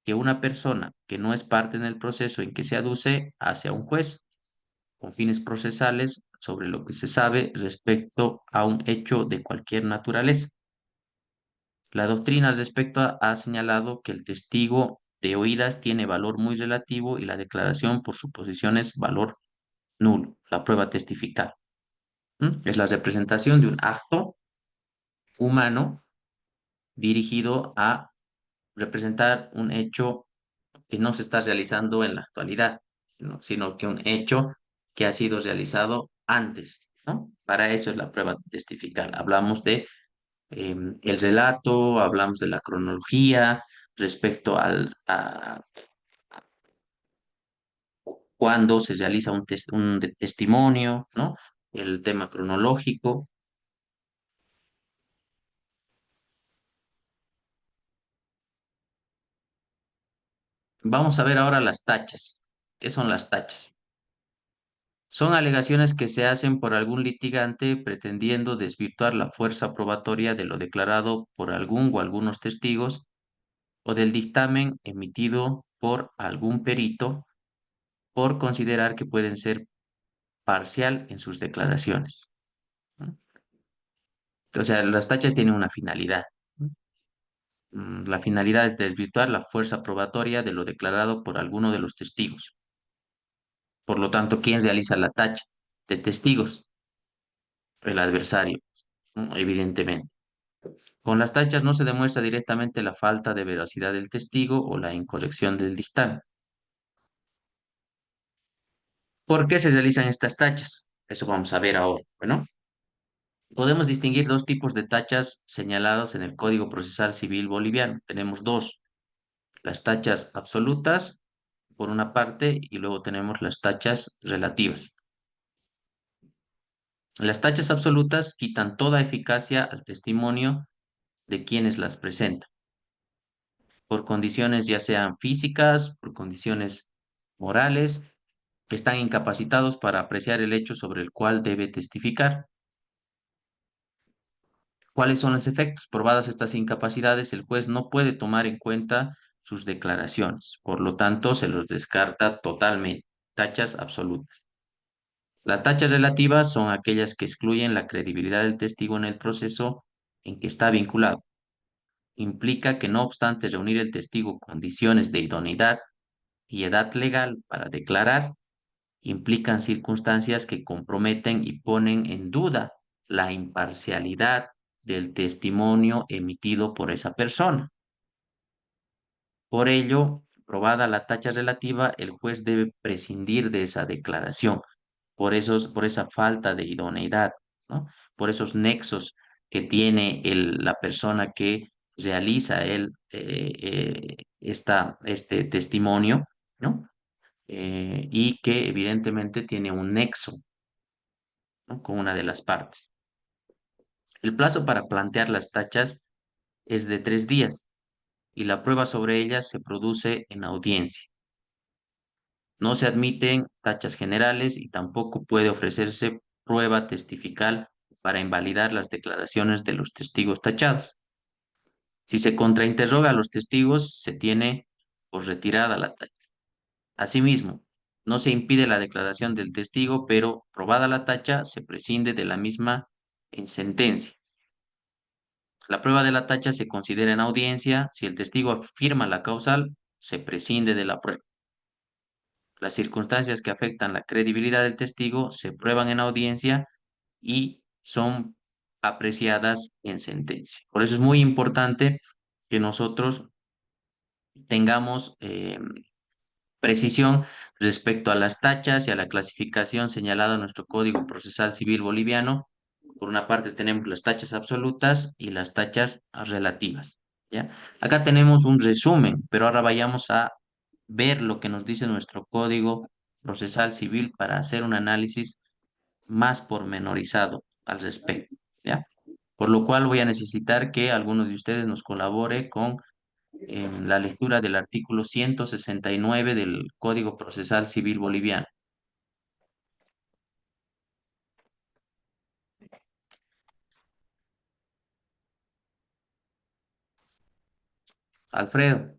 que una persona que no es parte en el proceso en que se aduce hace a un juez con fines procesales sobre lo que se sabe respecto a un hecho de cualquier naturaleza. La doctrina al respecto ha señalado que el testigo de oídas tiene valor muy relativo y la declaración por su posición es valor nulo, la prueba testifical. Es la representación de un acto humano dirigido a representar un hecho que no se está realizando en la actualidad, sino que un hecho que ha sido realizado antes, ¿no? Para eso es la prueba testifical. Hablamos de el relato, hablamos de la cronología respecto a cuándo se realiza un testimonio, ¿no? El tema cronológico. Vamos a ver ahora las tachas. ¿Qué son las tachas? Son alegaciones que se hacen por algún litigante pretendiendo desvirtuar la fuerza probatoria de lo declarado por algún o algunos testigos o del dictamen emitido por algún perito por considerar que pueden ser parcial en sus declaraciones, ¿no? O sea, las tachas tienen una finalidad, ¿no? La finalidad es desvirtuar la fuerza probatoria de lo declarado por alguno de los testigos. Por lo tanto, ¿quién realiza la tacha de testigos? El adversario, ¿no? Evidentemente. Con las tachas no se demuestra directamente la falta de veracidad del testigo o la incorrección del dictamen. ¿Por qué se realizan estas tachas? Eso vamos a ver ahora. Bueno, podemos distinguir dos tipos de tachas señalados en el Código Procesal Civil boliviano. Tenemos dos, las tachas absolutas por una parte y luego tenemos las tachas relativas. Las tachas absolutas quitan toda eficacia al testimonio de quienes las presentan, por condiciones ya sean físicas, por condiciones morales, que están incapacitados para apreciar el hecho sobre el cual debe testificar. ¿Cuáles son los efectos? Probadas estas incapacidades, el juez no puede tomar en cuenta sus declaraciones, por lo tanto se los descarta totalmente. Tachas absolutas. Las tachas relativas son aquellas que excluyen la credibilidad del testigo en el proceso en que está vinculado. Implica que no obstante reunir el testigo condiciones de idoneidad y edad legal para declarar, implican circunstancias que comprometen y ponen en duda la imparcialidad del testimonio emitido por esa persona. Por ello, probada la tacha relativa, el juez debe prescindir de esa declaración por esa falta de idoneidad, ¿no? Por esos nexos que tiene la persona que realiza este testimonio, ¿no? Y que evidentemente tiene un nexo, ¿no? Con una de las partes. El plazo para plantear las tachas es de 3 días y la prueba sobre ellas se produce en audiencia. No se admiten tachas generales y tampoco puede ofrecerse prueba testifical para invalidar las declaraciones de los testigos tachados. Si se contrainterroga a los testigos, se tiene por retirada la tacha. Asimismo, no se impide la declaración del testigo, pero probada la tacha, se prescinde de la misma en sentencia. La prueba de la tacha se considera en audiencia. Si el testigo afirma la causal, se prescinde de la prueba. Las circunstancias que afectan la credibilidad del testigo se prueban en audiencia y son apreciadas en sentencia. Por eso es muy importante que nosotros tengamos precisión respecto a las tachas y a la clasificación señalada en nuestro Código Procesal Civil boliviano. Por una parte tenemos las tachas absolutas y las tachas relativas, ¿ya? Acá tenemos un resumen, pero ahora vayamos a ver lo que nos dice nuestro Código Procesal Civil para hacer un análisis más pormenorizado al respecto, ¿ya? Por lo cual voy a necesitar que alguno de ustedes nos colabore con la lectura del artículo 169 del Código Procesal Civil boliviano. Alfredo,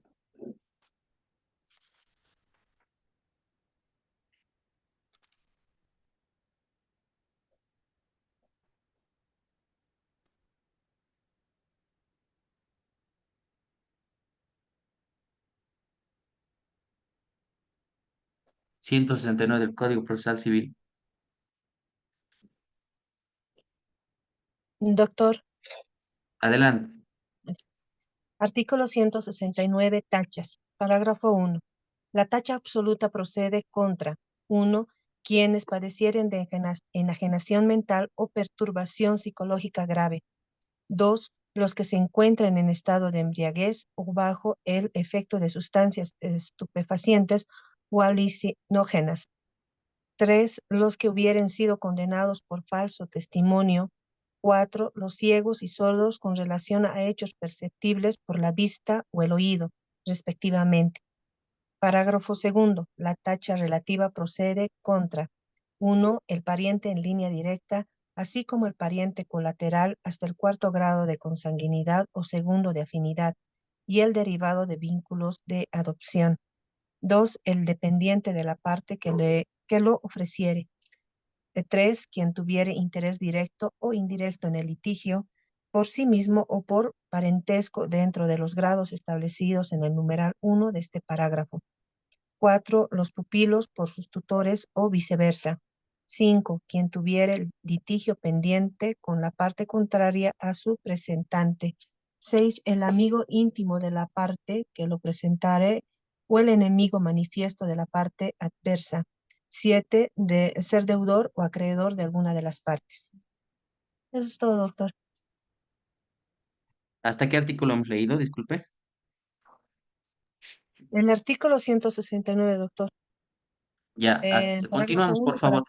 169 del Código Procesal Civil. Doctor, Adelante. artículo 169, tachas. Parágrafo 1. La tacha absoluta procede contra: 1. Quienes padecieren de enajenación mental o perturbación psicológica grave. 2. Los que se encuentren en estado de embriaguez o bajo el efecto de sustancias estupefacientes o alucinógenas. 3. Los que hubieren sido condenados por falso testimonio. 4. Los ciegos y sordos con relación a hechos perceptibles por la vista o el oído, respectivamente. Parágrafo segundo. La tacha relativa procede contra: 1. El pariente en línea directa, así como el pariente colateral hasta el cuarto grado de consanguinidad o segundo de afinidad, y el derivado de vínculos de adopción. 2. El dependiente de la parte que lo ofreciere. 3. Quien tuviere interés directo o indirecto en el litigio, por sí mismo o por parentesco dentro de los grados establecidos en el numeral 1 de este parágrafo. 4. Los pupilos por sus tutores o viceversa. 5. Quien tuviere el litigio pendiente con la parte contraria a su presentante. 6. El amigo íntimo de la parte que lo presentare o el enemigo manifiesto de la parte adversa. 7. De ser deudor o acreedor de alguna de las partes. Eso es todo, doctor. ¿Hasta qué artículo hemos leído? Disculpe. El artículo 169, doctor. Ya, Parágrafo continuamos, 1 por para favor.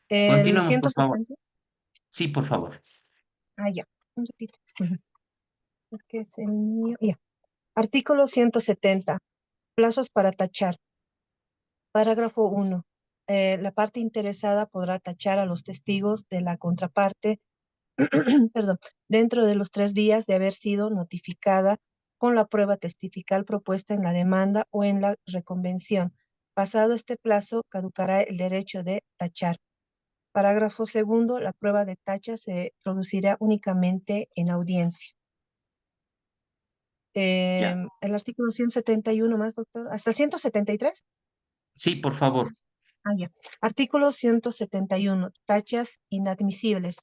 el Continuamos, por favor. 170. Sí, por favor. Ah, ya. Un ratito. Porque es el mío. Ya. Artículo 170. Plazos para tachar. Parágrafo 1. La parte interesada podrá tachar a los testigos de la contraparte, perdón, dentro de los 3 días de haber sido notificada con la prueba testifical propuesta en la demanda o en la reconvención. Pasado este plazo, caducará el derecho de tachar. Parágrafo segundo. La prueba de tacha se producirá únicamente en audiencia. Ya. El artículo 171 más, doctor. ¿Hasta 173? Sí, por favor. Ah, ya. Artículo 171. Tachas inadmisibles.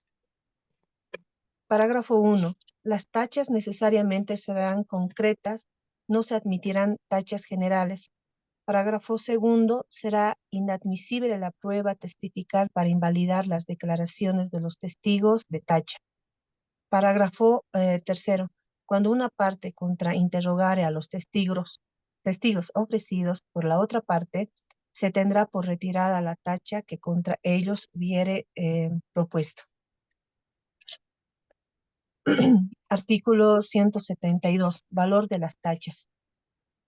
Parágrafo 1. Las tachas necesariamente serán concretas, no se admitirán tachas generales. Parágrafo segundo. Será inadmisible la prueba testifical para invalidar las declaraciones de los testigos de tacha. Parágrafo tercero. Cuando una parte contrainterrogare a los testigos ofrecidos por la otra parte, se tendrá por retirada la tacha que contra ellos hubiere propuesto. Artículo 172. Valor de las tachas.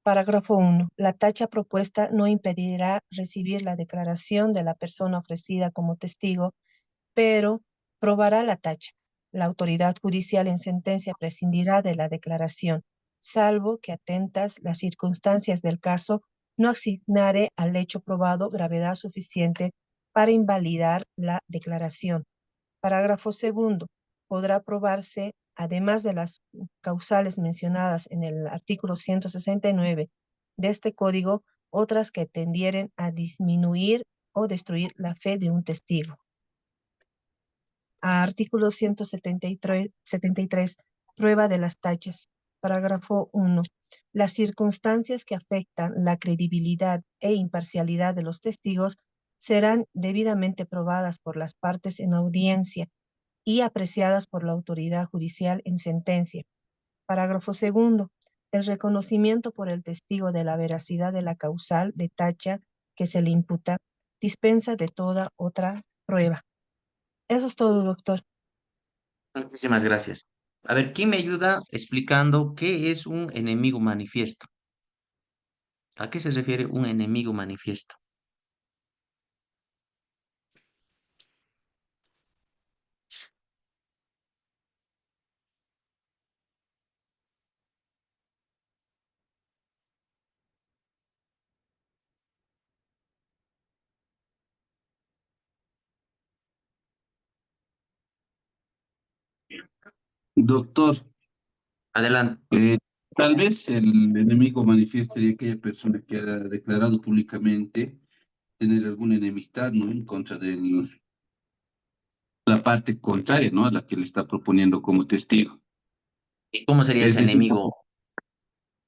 Parágrafo 1. La tacha propuesta no impedirá recibir la declaración de la persona ofrecida como testigo, pero probará la tacha. La autoridad judicial en sentencia prescindirá de la declaración, salvo que atentas las circunstancias del caso no asignare al hecho probado gravedad suficiente para invalidar la declaración. Parágrafo segundo. Podrá probarse, además de las causales mencionadas en el artículo 169 de este código, otras que tendieren a disminuir o destruir la fe de un testigo. Artículo 173. Prueba de las tachas. Parágrafo 1. Las circunstancias que afectan la credibilidad e imparcialidad de los testigos serán debidamente probadas por las partes en audiencia y apreciadas por la autoridad judicial en sentencia. Parágrafo segundo. El reconocimiento por el testigo de la veracidad de la causal de tacha que se le imputa dispensa de toda otra prueba. Eso es todo, doctor. Muchísimas gracias. A ver, ¿quién me ayuda explicando qué es un enemigo manifiesto? ¿A qué se refiere un enemigo manifiesto? Doctor, Adelante. eh, tal vez el enemigo manifiesto de aquella persona que ha declarado públicamente tener alguna enemistad, ¿no? En contra de la parte contraria, ¿no? A la que le está proponiendo como testigo. ¿Y cómo sería Es ese decir, enemigo?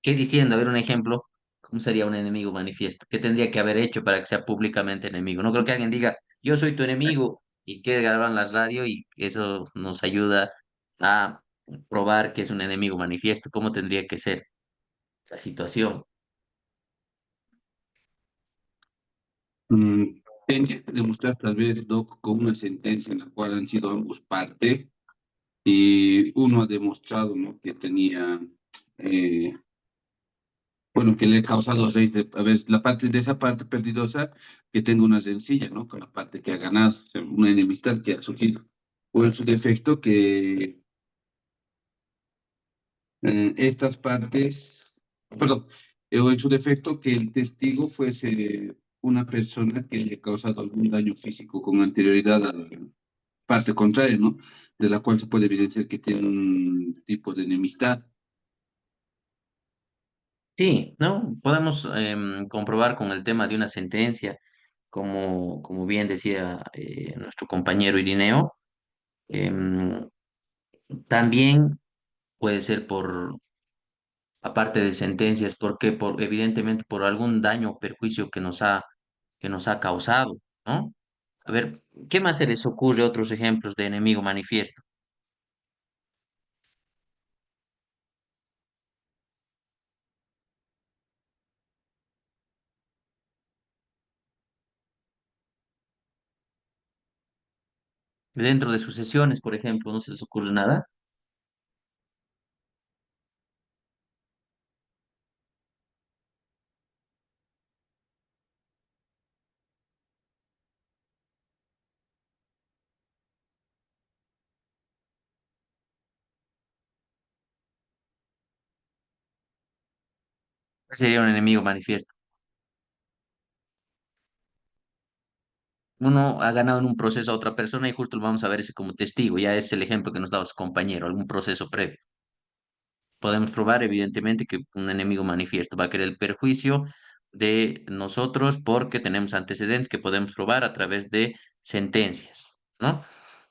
¿Qué diciendo? A ver, un ejemplo. ¿Cómo sería un enemigo manifiesto? ¿Qué tendría que haber hecho para que sea públicamente enemigo? No creo que alguien diga, yo soy tu enemigo y que graban la radio y eso nos ayuda a probar que es un enemigo manifiesto. ¿Cómo tendría que ser la situación? tendría que demostrar tal vez, Doc, con una sentencia en la cual han sido ambos parte y uno ha demostrado, ¿no? Que tenía, eh, bueno, que le ha causado, a ver, la parte de esa parte perdidosa, que tenga una rencilla, ¿no? Con la parte que ha ganado, o sea, una enemistad que ha surgido. O en su defecto, que estas partes, perdón, o en su defecto, que el testigo fuese una persona que haya causado algún daño físico con anterioridad a la parte contraria, ¿no? De la cual se puede evidenciar que tiene un tipo de enemistad. Sí, ¿no? Podemos comprobar con el tema de una sentencia, como bien decía nuestro compañero Irineo. em, También puede ser aparte de sentencias, porque evidentemente por algún daño o perjuicio que nos ha causado, ¿no? A ver, ¿qué más se les ocurre otros ejemplos de enemigo manifiesto? Dentro de sus sesiones, por ejemplo, ¿no se les ocurre nada? Sería un enemigo manifiesto. Uno ha ganado en un proceso a otra persona y justo lo vamos a ver ese como testigo. Ya es el ejemplo que nos daba su compañero, algún proceso previo. Podemos probar, evidentemente, que un enemigo manifiesto va a querer el perjuicio de nosotros porque tenemos antecedentes que podemos probar a través de sentencias, ¿no?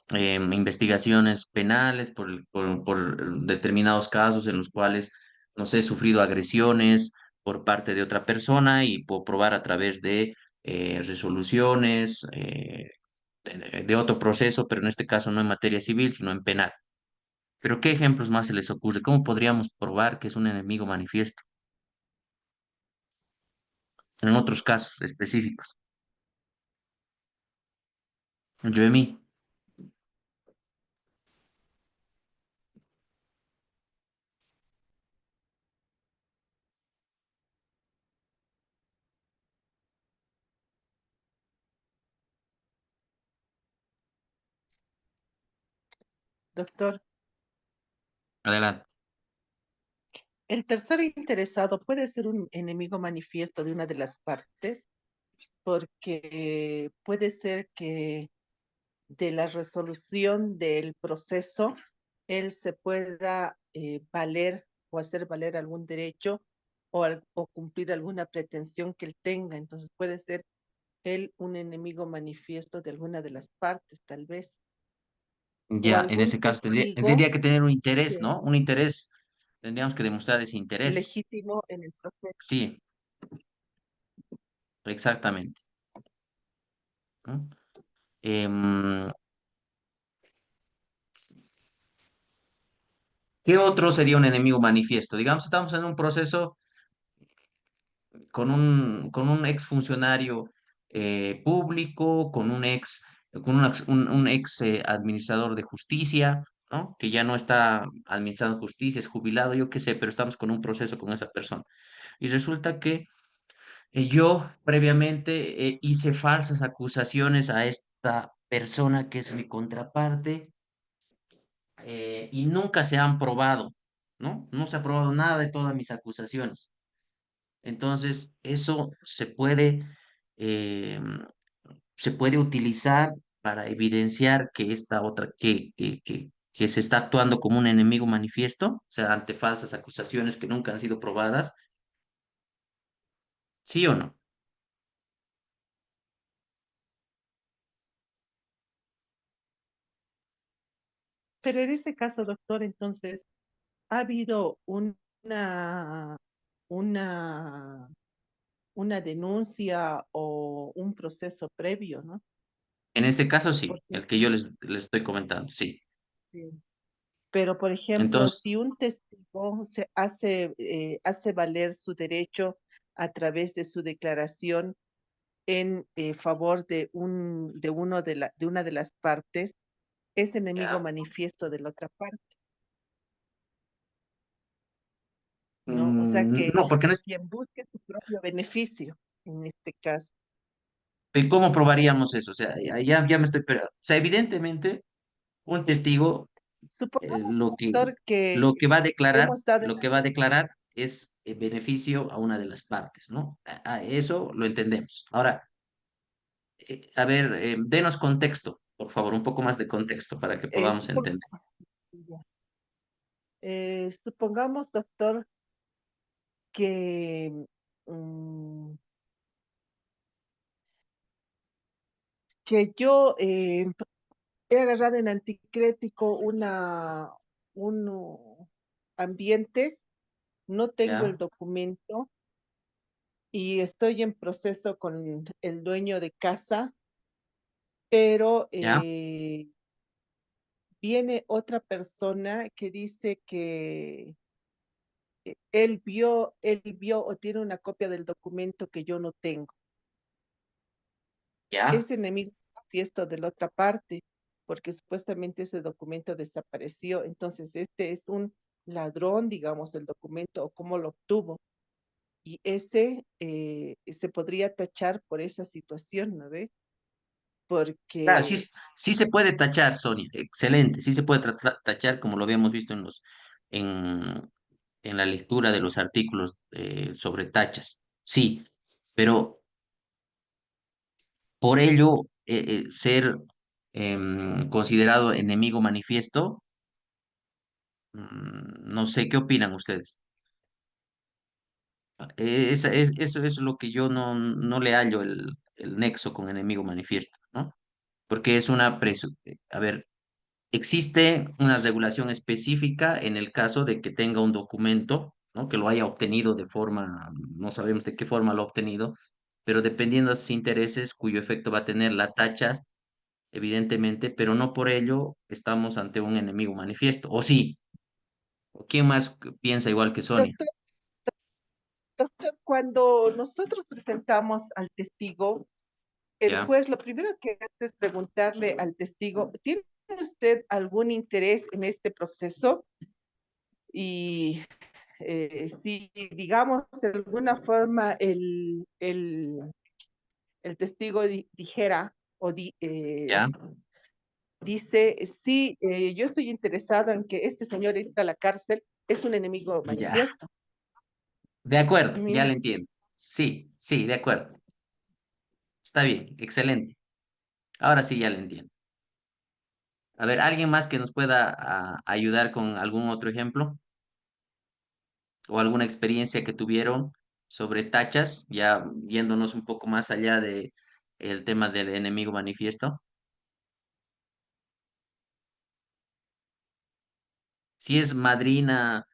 Investigaciones penales por determinados casos en los cuales, no sé, he sufrido agresiones por parte de otra persona y puedo probar a través de resoluciones de otro proceso, pero en este caso no en materia civil, sino en penal. Pero ¿qué ejemplos más se les ocurre? ¿Cómo podríamos probar que es un enemigo manifiesto en otros casos específicos? Yo de mí, Doctor, adelante. el tercer interesado puede ser un enemigo manifiesto de una de las partes porque puede ser que de la resolución del proceso él se pueda valer o hacer valer algún derecho o cumplir alguna pretensión que él tenga. Entonces puede ser él un enemigo manifiesto de alguna de las partes, tal vez, o Ya, en algún ese caso él testigo tendría que tener un interés, que ¿no? Un interés, tendríamos que demostrar ese interés. legítimo en el proceso. Sí, exactamente. ¿No? Em, ¿Qué otro sería un enemigo manifiesto? Digamos, estamos en un proceso con un ex funcionario público, un ex administrador de justicia, ¿no? Que ya no está administrando justicia, es jubilado, yo qué sé, pero estamos con un proceso con esa persona. Y resulta que yo previamente hice falsas acusaciones a esta persona que es mi contraparte y nunca se han probado, ¿no? No se ha probado nada de todas mis acusaciones. Entonces, eso eh, se puede utilizar para evidenciar que esta otra, que se está actuando como un enemigo manifiesto, o sea, ante falsas acusaciones que nunca han sido probadas, ¿sí o no? Pero en ese caso, doctor, entonces, ¿ha habido una, una denuncia o un proceso previo, ¿no? En este caso sí, Porque, el que yo les estoy comentando, sí. sí. Pero, por ejemplo, Entonces, si un testigo hace valer su derecho a través de su declaración en favor de una de las partes, es enemigo ya. manifiesto de la otra parte, ¿no? O sea que No, porque no es, quien busque su propio beneficio, en este caso. ¿cómo probaríamos eso? O sea, ya me estoy, o sea, evidentemente, un testigo Supongamos, lo doctor, lo que va a declarar, hemos dado lo que va a declarar es beneficio a una de las partes, ¿no? Eso lo entendemos. Ahora, a ver, denos contexto, por favor, un poco más de contexto para que eh, podamos supon- entender. supongamos, doctor, que, mm, que yo he agarrado en anticrético uno ambientes, no tengo el ¿Ya? documento y estoy en proceso con el dueño de casa, pero ¿Ya? viene otra persona que dice que él vio o tiene una copia del documento que yo no tengo. ¿Ya? Es enemigo manifiesto de la otra parte, porque supuestamente ese documento desapareció. Entonces, este es un ladrón, digamos, del documento o cómo lo obtuvo. Y ese se podría tachar por esa situación, ¿no ve? Claro, Porque, sí se puede tachar, Sonia, excelente, sí se puede tachar como lo habíamos visto en, en la lectura de los artículos sobre tachas, sí, pero por ello ser considerado enemigo manifiesto, no sé qué opinan ustedes. Eso es lo que yo no le hallo el nexo con enemigo manifiesto, ¿no? Porque es a ver, existe una regulación específica en el caso de que tenga un documento, ¿no? Que lo haya obtenido de forma, no sabemos de qué forma lo ha obtenido, pero dependiendo de sus intereses, cuyo efecto va a tener la tacha, evidentemente, pero no por ello estamos ante un enemigo manifiesto. ¿O sí? ¿O quién más piensa igual que Sonia? doctor, doctor, cuando nosotros presentamos al testigo, el ¿Ya? juez lo primero que hace es preguntarle al testigo, ¿tiene usted algún interés en este proceso? Y si, digamos, de alguna forma el testigo dijera o ¿Ya? dice, sí, yo estoy interesado en que este señor entre a la cárcel, es un enemigo Ya. manifiesto. De acuerdo, ya le Mm, entiendo. Sí, sí, de acuerdo. Está bien, excelente. Ahora sí ya le entiendo. A ver, ¿alguien más que nos pueda ayudar con algún otro ejemplo o alguna experiencia que tuvieron sobre tachas, ya viéndonos un poco más allá de el tema del enemigo manifiesto? Si es madrina,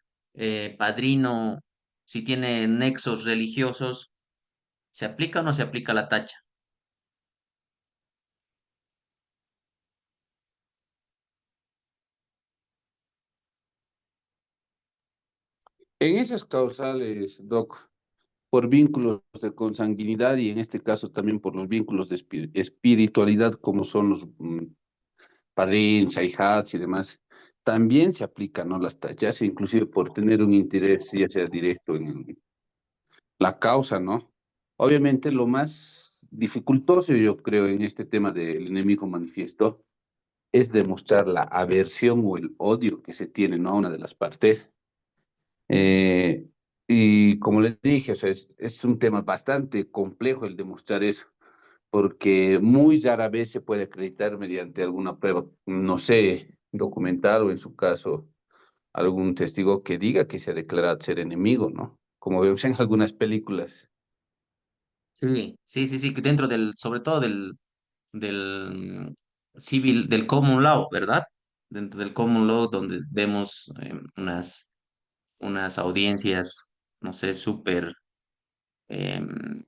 padrino, si tiene nexos religiosos, ¿se aplica o no se aplica la tacha? En esas causales, Doc, por vínculos de consanguinidad y en este caso también por los vínculos de espiritualidad como son los padrinos, ahijados y demás, también se aplican, ¿no? Las tachas, inclusive por tener un interés ya sea directo en la causa, ¿no? Obviamente lo más dificultoso, yo creo, en este tema del enemigo manifiesto es demostrar la aversión o el odio que se tiene, ¿no? A una de las partes. Eh, y como les dije, o sea, es un tema bastante complejo el demostrar eso, porque muy rara vez se puede acreditar mediante alguna prueba, no sé, documental o en su caso algún testigo que diga que se ha declarado ser enemigo, ¿no? Como vemos en algunas películas. Sí, sí, sí, sí, que dentro del, sobre todo del civil, del common law, ¿verdad? Dentro del common law, donde vemos unas audiencias, no sé, súper, en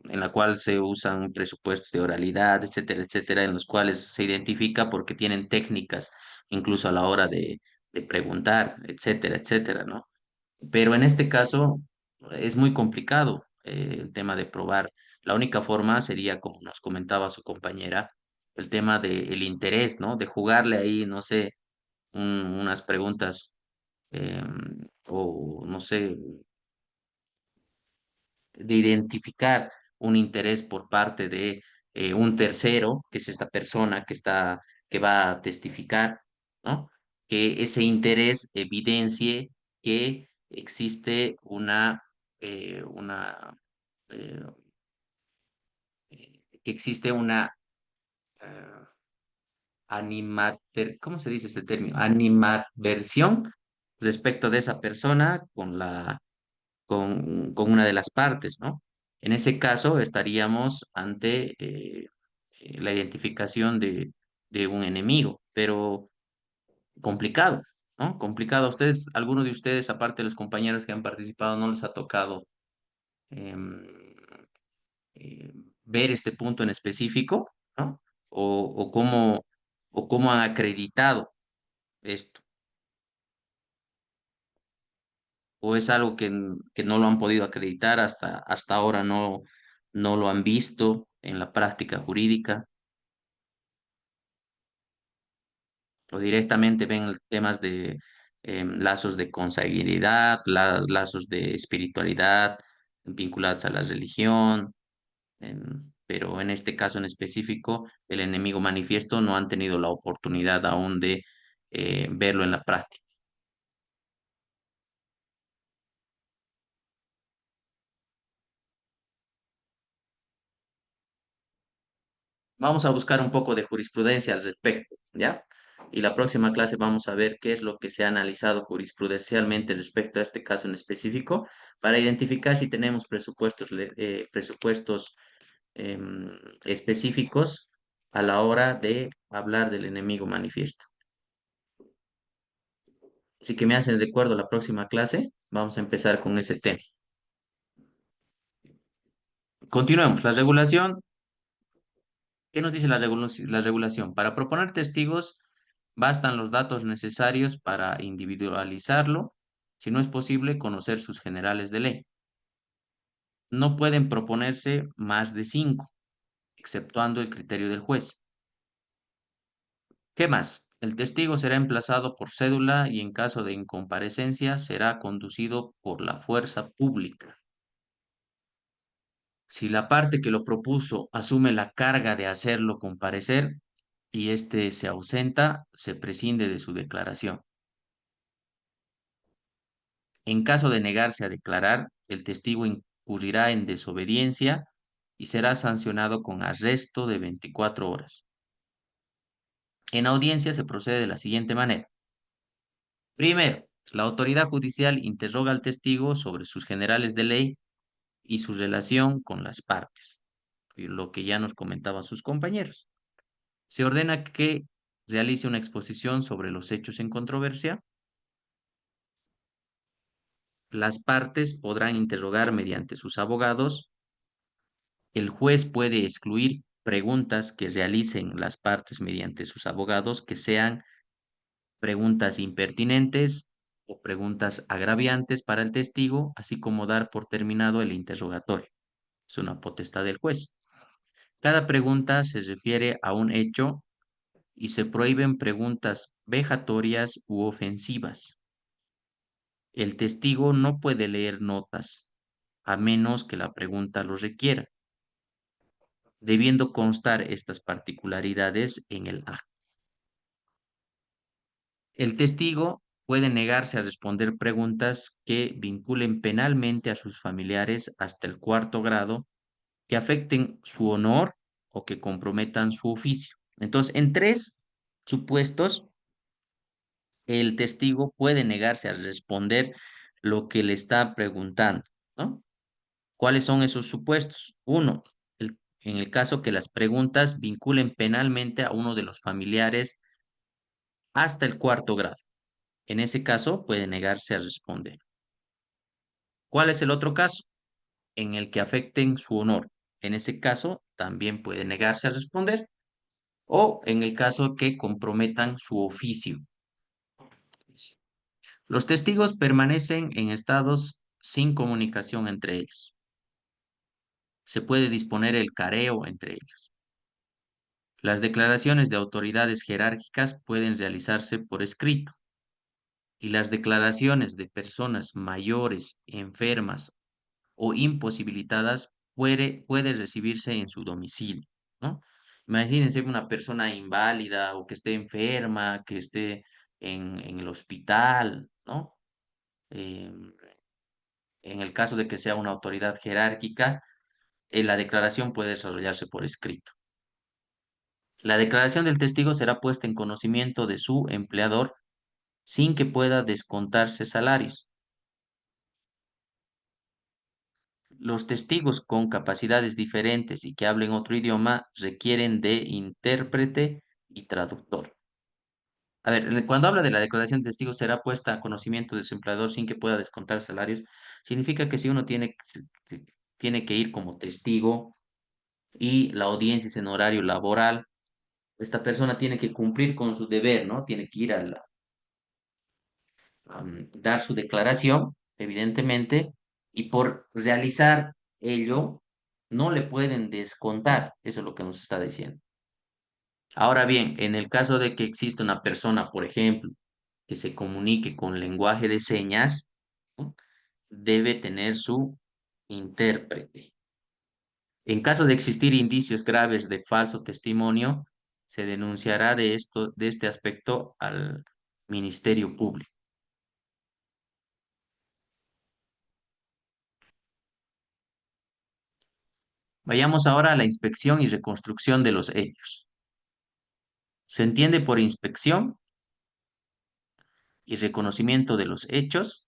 la cual se usan presupuestos de oralidad, etcétera, etcétera, en los cuales se identifica porque tienen técnicas, incluso a la hora de preguntar, etcétera, etcétera, ¿no? Pero en este caso es muy complicado el tema de probar. La única forma sería, como nos comentaba su compañera, el tema del interés, ¿no? De jugarle ahí, no sé, unas preguntas o, no sé, de identificar un interés por parte de un tercero, que es esta persona que va a testificar, ¿no? Que ese interés evidencie que existe eh, que existe una eh, ¿cómo se dice este término? Animadversión respecto de esa persona con una de las partes, ¿no? En ese caso estaríamos ante la identificación de un enemigo, pero complicado, ¿no? Complicado. ¿A ustedes, alguno de ustedes, aparte de los compañeros que han participado, no les ha tocado em, eh, ver este punto en específico, ¿no? O o cómo han acreditado esto, o es algo que no lo han podido acreditar hasta ahora, no lo han visto en la práctica jurídica, o directamente ven temas de lazos de consanguinidad, lazos de espiritualidad vinculados a la religión, pero en este caso en específico, el enemigo manifiesto no han tenido la oportunidad aún de verlo en la práctica. Vamos a buscar un poco de jurisprudencia al respecto, ¿ya? Y la próxima clase vamos a ver qué es lo que se ha analizado jurisprudencialmente respecto a este caso en específico para identificar si tenemos presupuestos específicos a la hora de hablar del enemigo manifiesto. Así que me hacen recuerdo la próxima clase, vamos a empezar con ese tema. Continuemos. La regulación, ¿qué nos dice la regulación? Para proponer testigos, bastan los datos necesarios para individualizarlo, si no es posible conocer sus generales de ley. No pueden proponerse más de 5, exceptuando el criterio del juez. ¿Qué más? El testigo será emplazado por cédula y en caso de incomparecencia será conducido por la fuerza pública. Si la parte que lo propuso asume la carga de hacerlo comparecer y éste se ausenta, se prescinde de su declaración. En caso de negarse a declarar, el testigo incurrirá en desobediencia y será sancionado con arresto de 24 horas. En audiencia se procede de la siguiente manera. Primero, la autoridad judicial interroga al testigo sobre sus generales de ley y su relación con las partes, lo que ya nos comentaba sus compañeros. Se ordena que realice una exposición sobre los hechos en controversia. Las partes podrán interrogar mediante sus abogados. El juez puede excluir preguntas que realicen las partes mediante sus abogados que sean preguntas impertinentes o preguntas agraviantes para el testigo, así como dar por terminado el interrogatorio. Es una potestad del juez. Cada pregunta se refiere a un hecho y se prohíben preguntas vejatorias u ofensivas. El testigo no puede leer notas a menos que la pregunta lo requiera, debiendo constar estas particularidades en el acta. El testigo puede negarse a responder preguntas que vinculen penalmente a sus familiares hasta el 4º grado, que afecten su honor o que comprometan su oficio. Entonces, en 3 supuestos el testigo puede negarse a responder lo que le está preguntando, ¿no? ¿Cuáles son esos supuestos? Uno, en el caso que las preguntas vinculen penalmente a uno de los familiares hasta el cuarto grado. En ese caso, puede negarse a responder. ¿Cuál es el otro caso? En el que afecten su honor. En ese caso, también puede negarse a responder. O en el caso que comprometan su oficio. Los testigos permanecen en estados sin comunicación entre ellos. Se puede disponer el careo entre ellos. Las declaraciones de autoridades jerárquicas pueden realizarse por escrito y las declaraciones de personas mayores, enfermas o imposibilitadas puede recibirse en su domicilio, ¿no? Imagínense una persona inválida o que esté enferma, que esté en el hospital, ¿no? Em, en el caso de que sea una autoridad jerárquica, la declaración puede desarrollarse por escrito. La declaración del testigo será puesta en conocimiento de su empleador sin que pueda descontarse salarios. Los testigos con capacidades diferentes y que hablen otro idioma requieren de intérprete y traductor. A ver, cuando habla de la declaración de testigos será puesta a conocimiento de su empleador sin que pueda descontar salarios, significa que si uno tiene que ir como testigo y la audiencia es en horario laboral, esta persona tiene que cumplir con su deber, ¿no? Tiene que ir dar su declaración, evidentemente, y por realizar ello, no le pueden descontar. Eso es lo que nos está diciendo. Ahora bien, en el caso de que exista una persona, por ejemplo, que se comunique con lenguaje de señas, ¿no? Debe tener su intérprete. En caso de existir indicios graves de falso testimonio, se denunciará de este aspecto al Ministerio Público. Vayamos ahora a la inspección y reconstrucción de los hechos. Se entiende por inspección y reconocimiento de los hechos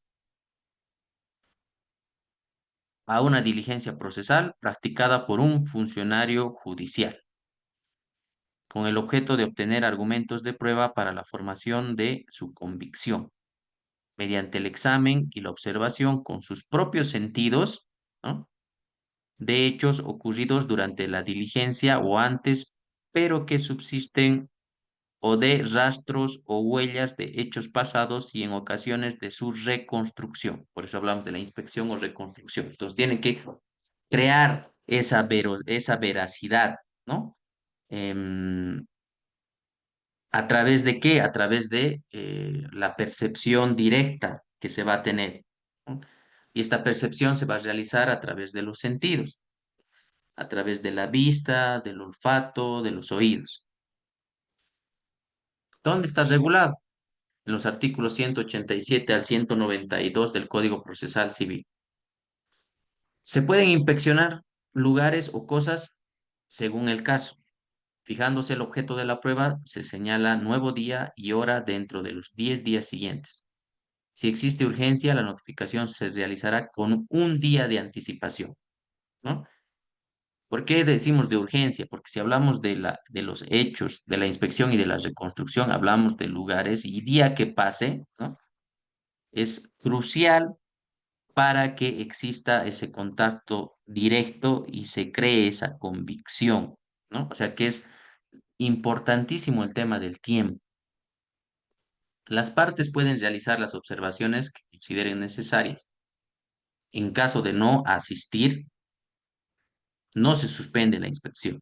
a una diligencia procesal practicada por un funcionario judicial, con el objeto de obtener argumentos de prueba para la formación de su convicción, mediante el examen y la observación con sus propios sentidos, ¿no? De hechos ocurridos durante la diligencia o antes, pero que subsisten o de rastros o huellas de hechos pasados y en ocasiones de su reconstrucción. Por eso hablamos de la inspección o reconstrucción. Entonces tienen que crear esa veracidad, ¿no? Em, ¿A través de qué? A través de la percepción directa que se va a tener, ¿no? Y esta percepción se va a realizar a través de los sentidos, a través de la vista, del olfato, de los oídos. ¿Dónde está regulado? En los artículos 187 al 192 del Código Procesal Civil. Se pueden inspeccionar lugares o cosas según el caso. Fijándose el objeto de la prueba, se señala nuevo día y hora dentro de los 10 días siguientes. Si existe urgencia, la notificación se realizará con un día de anticipación, ¿no? ¿Por qué decimos de urgencia? Porque si hablamos de los hechos, de la inspección y de la reconstrucción, hablamos de lugares y día que pase, ¿no? Es crucial para que exista ese contacto directo y se cree esa convicción, ¿no? O sea que es importantísimo el tema del tiempo. Las partes pueden realizar las observaciones que consideren necesarias. En caso de no asistir, no se suspende la inspección.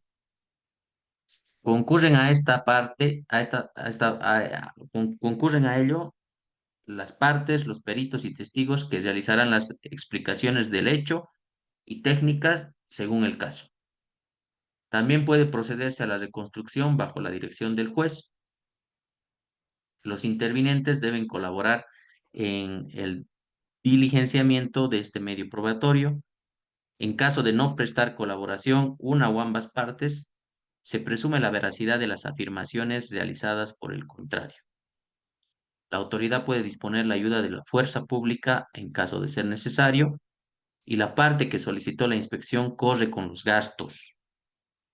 Concurren a esta parte, concurren a ello las partes, los peritos y testigos que realizarán las explicaciones del hecho y técnicas según el caso. También puede procederse a la reconstrucción bajo la dirección del juez. Los intervinientes deben colaborar en el diligenciamiento de este medio probatorio. En caso de no prestar colaboración, una o ambas partes, se presume la veracidad de las afirmaciones realizadas por el contrario. La autoridad puede disponer la ayuda de la fuerza pública en caso de ser necesario y la parte que solicitó la inspección corre con los gastos.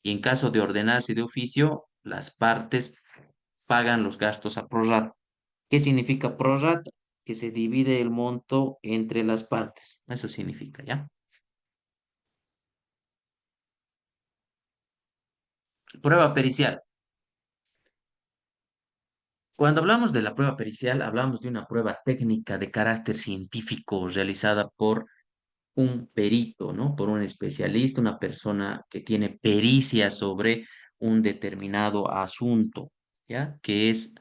Y en caso de ordenarse de oficio, las partes pagan los gastos a prorrata. ¿Qué significa prorrata? Que se divide el monto entre las partes. Eso significa, ¿ya? Prueba pericial. Cuando hablamos de la prueba pericial, hablamos de una prueba técnica de carácter científico realizada por un perito, ¿no? Por un especialista, una persona que tiene pericia sobre un determinado asunto, ¿ya? Que es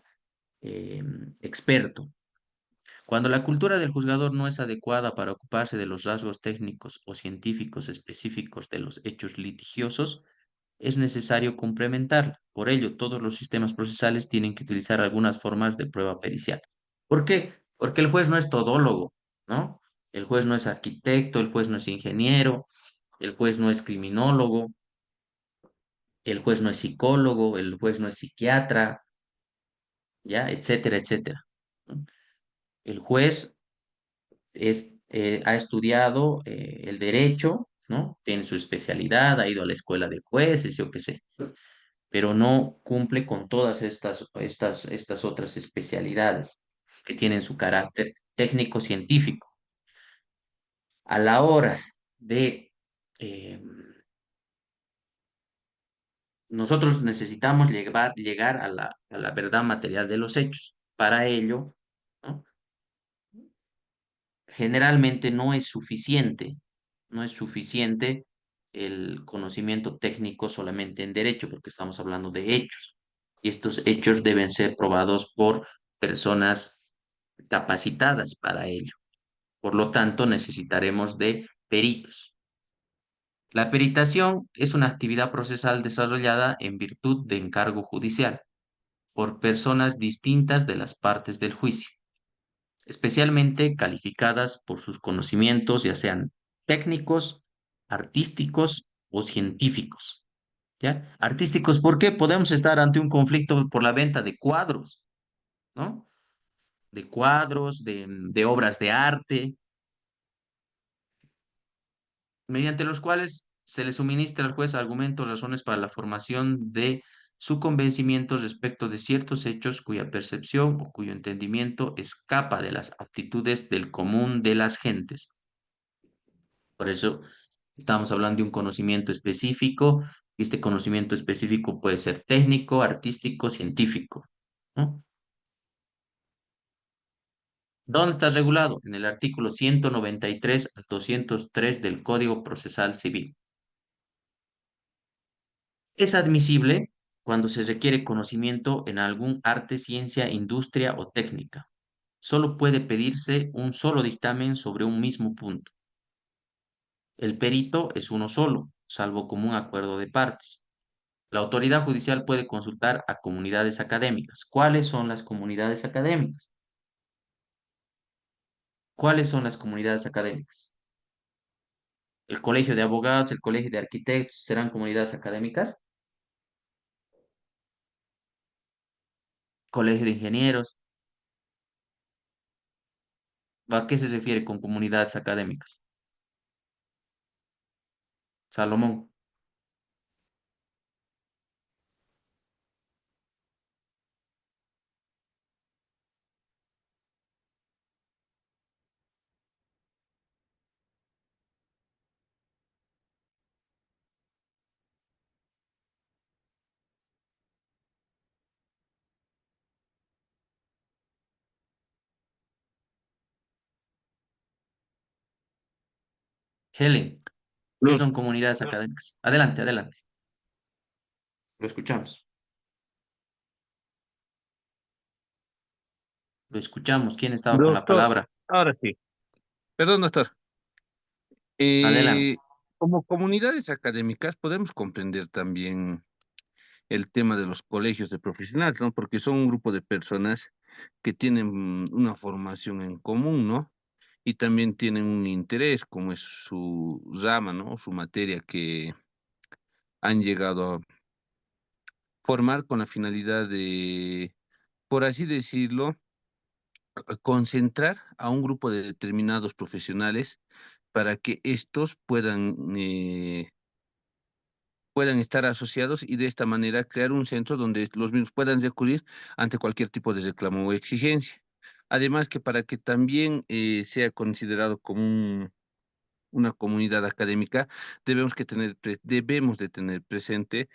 experto. Cuando la cultura del juzgador no es adecuada para ocuparse de los rasgos técnicos o científicos específicos de los hechos litigiosos, es necesario complementarla. Por ello, todos los sistemas procesales tienen que utilizar algunas formas de prueba pericial. ¿Por qué? Porque el juez no es todólogo, ¿no? El juez no es arquitecto, el juez no es ingeniero, el juez no es criminólogo, el juez no es psicólogo, el juez no es psiquiatra, ¿ya? Etcétera, etcétera. ¿No? El juez ha estudiado el derecho, ¿no? Tiene su especialidad, ha ido a la escuela de jueces, yo qué sé, pero no cumple con todas estas otras especialidades que tienen su carácter técnico-científico. A la hora de eh, nosotros necesitamos llegar a la verdad material de los hechos. Para ello, ¿no? Generalmente no es suficiente el conocimiento técnico solamente en derecho, porque estamos hablando de hechos. Y estos hechos deben ser probados por personas capacitadas para ello. Por lo tanto, necesitaremos de peritos. La peritación es una actividad procesal desarrollada en virtud de encargo judicial por personas distintas de las partes del juicio, especialmente calificadas por sus conocimientos, ya sean técnicos, artísticos o científicos. ¿Ya? Artísticos, ¿por qué? Podemos estar ante un conflicto por la venta de cuadros, ¿no? De cuadros, de obras de arte, mediante los cuales se le suministra al juez argumentos, razones para la formación de su convencimiento respecto de ciertos hechos cuya percepción o cuyo entendimiento escapa de las aptitudes del común de las gentes. Por eso estamos hablando de un conocimiento específico, y este conocimiento específico puede ser técnico, artístico, científico, ¿no? ¿Dónde está regulado? En el artículo 193 al 203 del Código Procesal Civil. Es admisible cuando se requiere conocimiento en algún arte, ciencia, industria o técnica. Solo puede pedirse un solo dictamen sobre un mismo punto. El perito es uno solo, salvo común acuerdo de partes. La autoridad judicial puede consultar a comunidades académicas. ¿Cuáles son las comunidades académicas? ¿Cuáles son las comunidades académicas? El colegio de abogados, el colegio de arquitectos, ¿serán comunidades académicas? Colegio de ingenieros. ¿A qué se refiere con comunidades académicas? Salomón. Helen, ¿qué Los, son comunidades académicas? Adelante, adelante. Lo escuchamos. Lo escuchamos. ¿Quién estaba con la Doctor, palabra? ahora sí. Perdón, doctor. Adelante. Como comunidades académicas podemos comprender también el tema de los colegios de profesionales, ¿no? Porque son un grupo de personas que tienen una formación en común, ¿no? Y también tienen un interés, como es su rama, ¿no? Su materia que han llegado a formar con la finalidad de, por así decirlo, concentrar a un grupo de determinados profesionales para que estos puedan estar asociados y de esta manera crear un centro donde los mismos puedan recurrir ante cualquier tipo de reclamo o exigencia. Además que para que también sea considerado como una comunidad académica, debemos de tener presente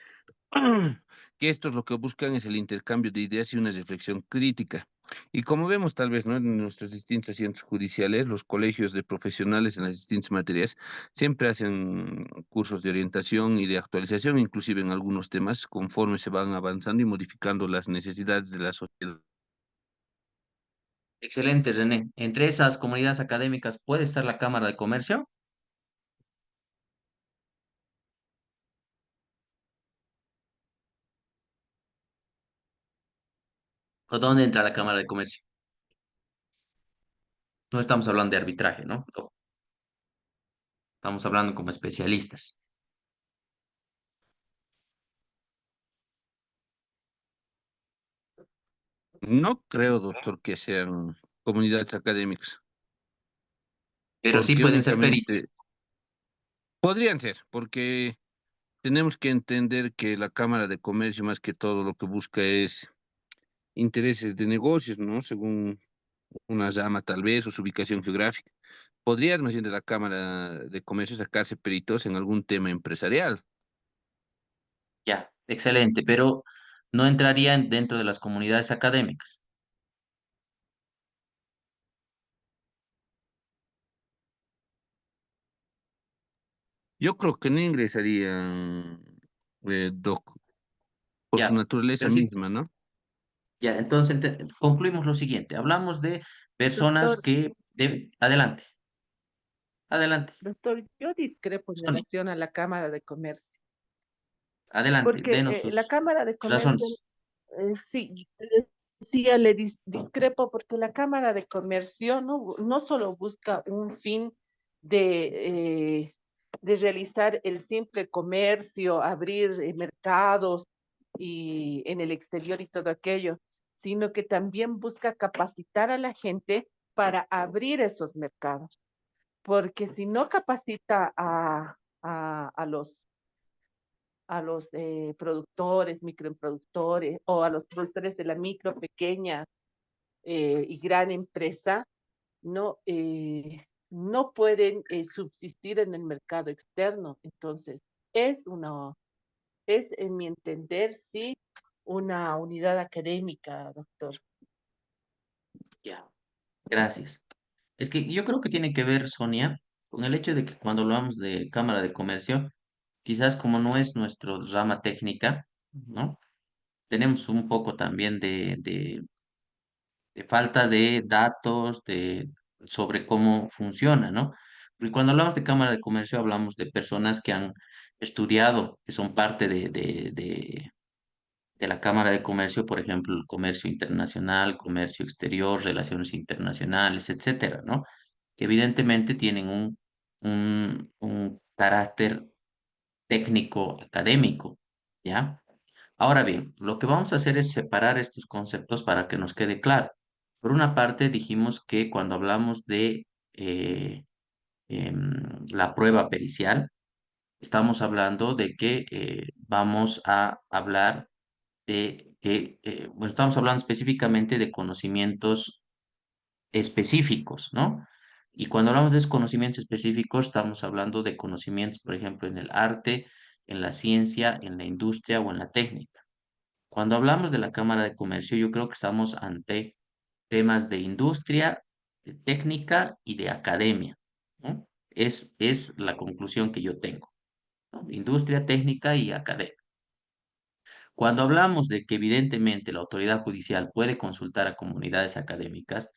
que estos lo que buscan es el intercambio de ideas y una reflexión crítica. Y como vemos tal vez, ¿no? En nuestros distintos centros judiciales, los colegios de profesionales en las distintas materias siempre hacen cursos de orientación y de actualización, inclusive en algunos temas, conforme se van avanzando y modificando las necesidades de la sociedad. Excelente, René. Entre esas comunidades académicas puede estar la Cámara de Comercio. ¿O dónde entra la Cámara de Comercio? No estamos hablando de arbitraje, ¿no? Ojo, estamos hablando como especialistas. No creo, doctor, que sean comunidades académicas, Pero sí porque pueden ser peritos. únicamente podrían ser, porque tenemos que entender que la Cámara de Comercio, más que todo, lo que busca es intereses de negocios, ¿no? Según una rama tal vez, o su ubicación geográfica. Podrían, más bien, de la Cámara de Comercio sacarse peritos en algún tema empresarial. Ya, excelente, pero no entrarían dentro de las comunidades académicas. Yo creo que no ingresarían, Doc, por su Ya, naturaleza pero sí, misma, ¿no? ya, entonces concluimos lo siguiente. Hablamos de personas Doctor, que deben... Adelante, adelante, doctor, yo discrepo en Sonia, relación a la Cámara de Comercio, adelante, porque denos la sus Cámara de Comercio, razones. sí, decía, discrepo porque la Cámara de Comercio no solo busca un fin de realizar el simple comercio, abrir mercados y en el exterior y todo aquello, sino que también busca capacitar a la gente para abrir esos mercados, porque si no capacita a los productores, microproductores o a los productores de la micro, pequeña y gran empresa, no pueden subsistir en el mercado externo. Entonces, es una, es en mi entender, sí, una unidad académica, doctor. Ya, gracias. Es que yo creo que tiene que ver, Sonia, con el hecho de que cuando hablamos de Cámara de Comercio, quizás como no es nuestro rama técnica, ¿no? Tenemos un poco también de falta de datos sobre cómo funciona, ¿no? Porque cuando hablamos de Cámara de Comercio hablamos de personas que han estudiado, que son parte de la Cámara de Comercio, por ejemplo, el comercio internacional, comercio exterior, relaciones internacionales, etcétera, ¿no? Que evidentemente tienen un carácter técnico académico, ¿ya? Ahora bien, lo que vamos a hacer es separar estos conceptos para que nos quede claro. Por una parte, dijimos que cuando hablamos de la prueba pericial, estamos hablando de que vamos a hablar de que, bueno, estamos hablando específicamente de conocimientos específicos, ¿no? Y cuando hablamos de esos conocimientos específicos, estamos hablando de conocimientos, por ejemplo, en el arte, en la ciencia, en la industria o en la técnica. Cuando hablamos de la Cámara de Comercio, yo creo que estamos ante temas de industria, de técnica y de academia, ¿no? Es la conclusión que yo tengo, ¿no? Industria, técnica y academia. Cuando hablamos de que evidentemente la autoridad judicial puede consultar a comunidades académicas,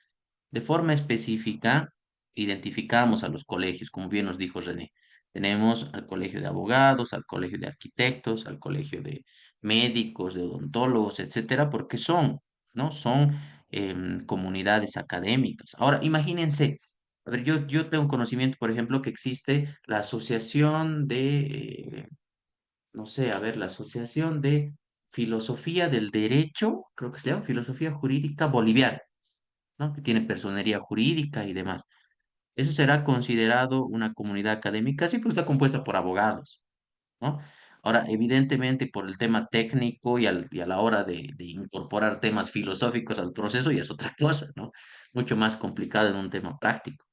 de forma específica identificamos a los colegios, como bien nos dijo René. Tenemos al colegio de abogados, al colegio de arquitectos, al colegio de médicos, de odontólogos, etcétera, porque son, ¿no? Son comunidades académicas. Ahora, imagínense, a ver, yo tengo conocimiento, por ejemplo, que existe la asociación no sé, a ver, la Asociación de Filosofía del Derecho, creo que se llama Filosofía Jurídica Boliviana, ¿no? Que tiene personería jurídica y demás. Eso será considerado una comunidad académica, sí, pues está compuesta por abogados, ¿no? Ahora, evidentemente, por el tema técnico y a la hora de incorporar temas filosóficos al proceso, ya es otra cosa, ¿no? Mucho más complicado en un tema práctico.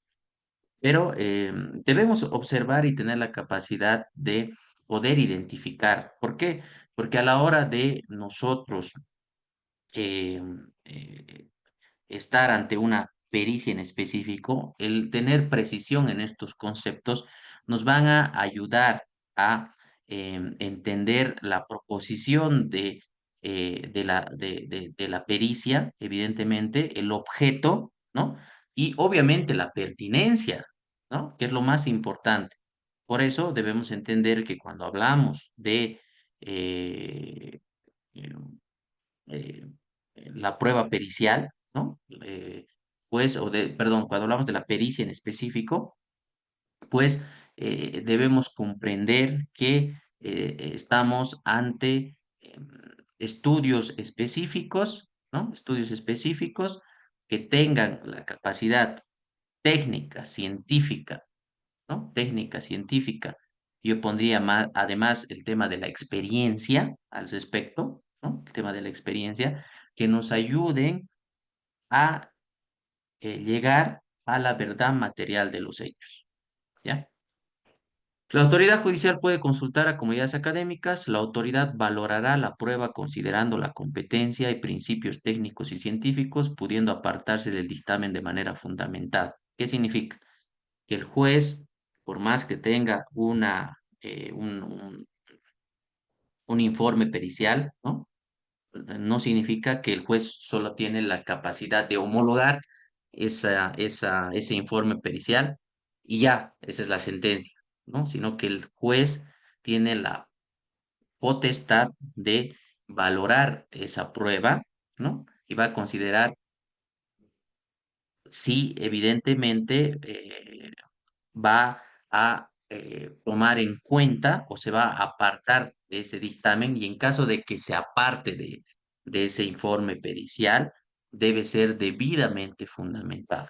Pero debemos observar y tener la capacidad de poder identificar. ¿Por qué? Porque a la hora de nosotros eh, eh, estar ante una pericia en específico, el tener precisión en estos conceptos nos van a ayudar a entender la proposición de la pericia, evidentemente, el objeto, ¿no? Y obviamente la pertinencia, ¿no? Que es lo más importante. Por eso debemos entender que cuando hablamos de eh, eh, eh, la prueba pericial, ¿no? Pues, perdón, cuando hablamos de la pericia en específico, pues debemos comprender que estamos ante estudios específicos, ¿no? Estudios específicos que tengan la capacidad técnica, científica, ¿no? Técnica, científica. Yo pondría más, además el tema de la experiencia al respecto, ¿no? El tema de la experiencia, que nos ayuden a llegar a la verdad material de los hechos, ¿ya? La autoridad judicial puede consultar a comunidades académicas, la autoridad valorará la prueba considerando la competencia y principios técnicos y científicos, pudiendo apartarse del dictamen de manera fundamentada. ¿Qué significa? Que el juez, por más que tenga un informe pericial, ¿no? No significa que el juez solo tiene la capacidad de homologar ese informe pericial y ya, esa es la sentencia, ¿no? Sino que el juez tiene la potestad de valorar esa prueba, ¿no? Y va a considerar si evidentemente va a tomar en cuenta o se va a apartar de ese dictamen y en caso de que se aparte de ese informe pericial, debe ser debidamente fundamentado.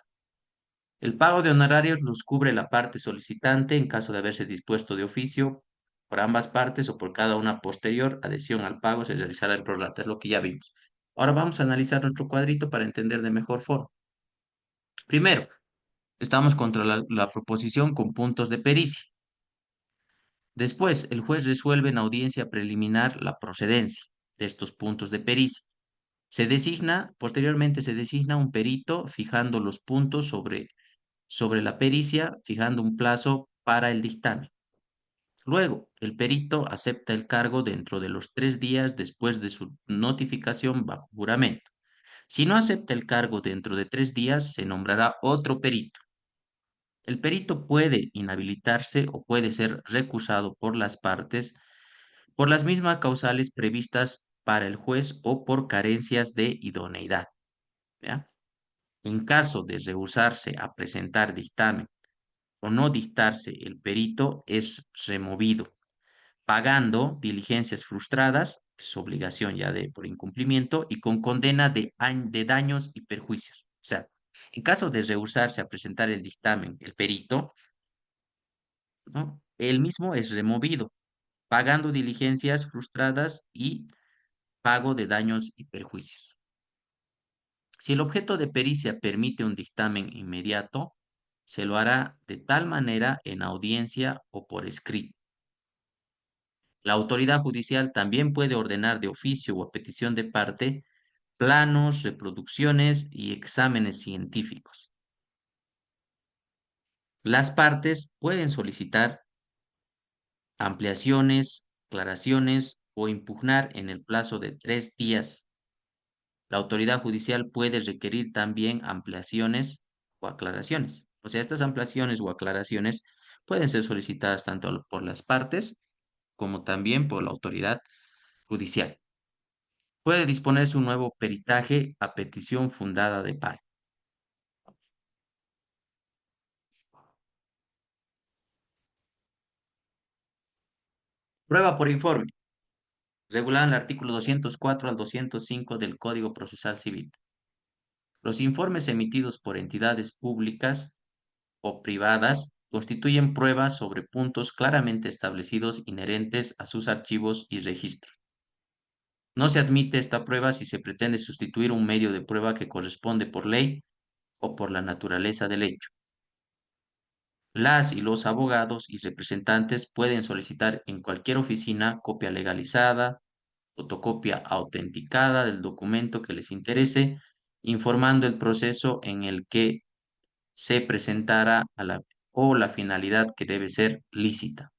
El pago de honorarios los cubre la parte solicitante en caso de haberse dispuesto de oficio por ambas partes o por cada una posterior adhesión al pago se realizará en prorrata, es lo que ya vimos. Ahora vamos a analizar nuestro cuadrito para entender de mejor forma. Primero, estamos contra la proposición con puntos de pericia. Después, el juez resuelve en audiencia preliminar la procedencia de estos puntos de pericia. Posteriormente se designa un perito fijando los puntos sobre la pericia, fijando un plazo para el dictamen. Luego, el perito acepta el cargo dentro de los 3 días después de su notificación bajo juramento. Si no acepta el cargo dentro de 3 días, se nombrará otro perito. El perito puede inhabilitarse o puede ser recusado por las partes por las mismas causales previstas para el juez o por carencias de idoneidad. ¿Ya? En caso de rehusarse a presentar dictamen o no dictarse, el perito es removido, pagando diligencias frustradas, es obligación ya de por incumplimiento, y con condena de daños y perjuicios. O sea, en caso de rehusarse a presentar el dictamen, el perito, ¿no? Él mismo es removido, pagando diligencias frustradas y pago de daños y perjuicios. Si el objeto de pericia permite un dictamen inmediato, se lo hará de tal manera en audiencia o por escrito. La autoridad judicial también puede ordenar de oficio o a petición de parte planos, reproducciones y exámenes científicos. Las partes pueden solicitar ampliaciones, aclaraciones o impugnar en el plazo de 3 días. La autoridad judicial puede requerir también ampliaciones o aclaraciones. O sea, estas ampliaciones o aclaraciones pueden ser solicitadas tanto por las partes como también por la autoridad judicial. Puede disponerse un nuevo peritaje a petición fundada de parte. Prueba por informe, regulada en el artículo 204 al 205 del Código Procesal Civil. Los informes emitidos por entidades públicas o privadas constituyen pruebas sobre puntos claramente establecidos inherentes a sus archivos y registros. No se admite esta prueba si se pretende sustituir un medio de prueba que corresponde por ley o por la naturaleza del hecho. Las y los abogados y representantes pueden solicitar en cualquier oficina copia legalizada, fotocopia autenticada del documento que les interese, informando el proceso en el que se presentará o la finalidad que debe ser lícita.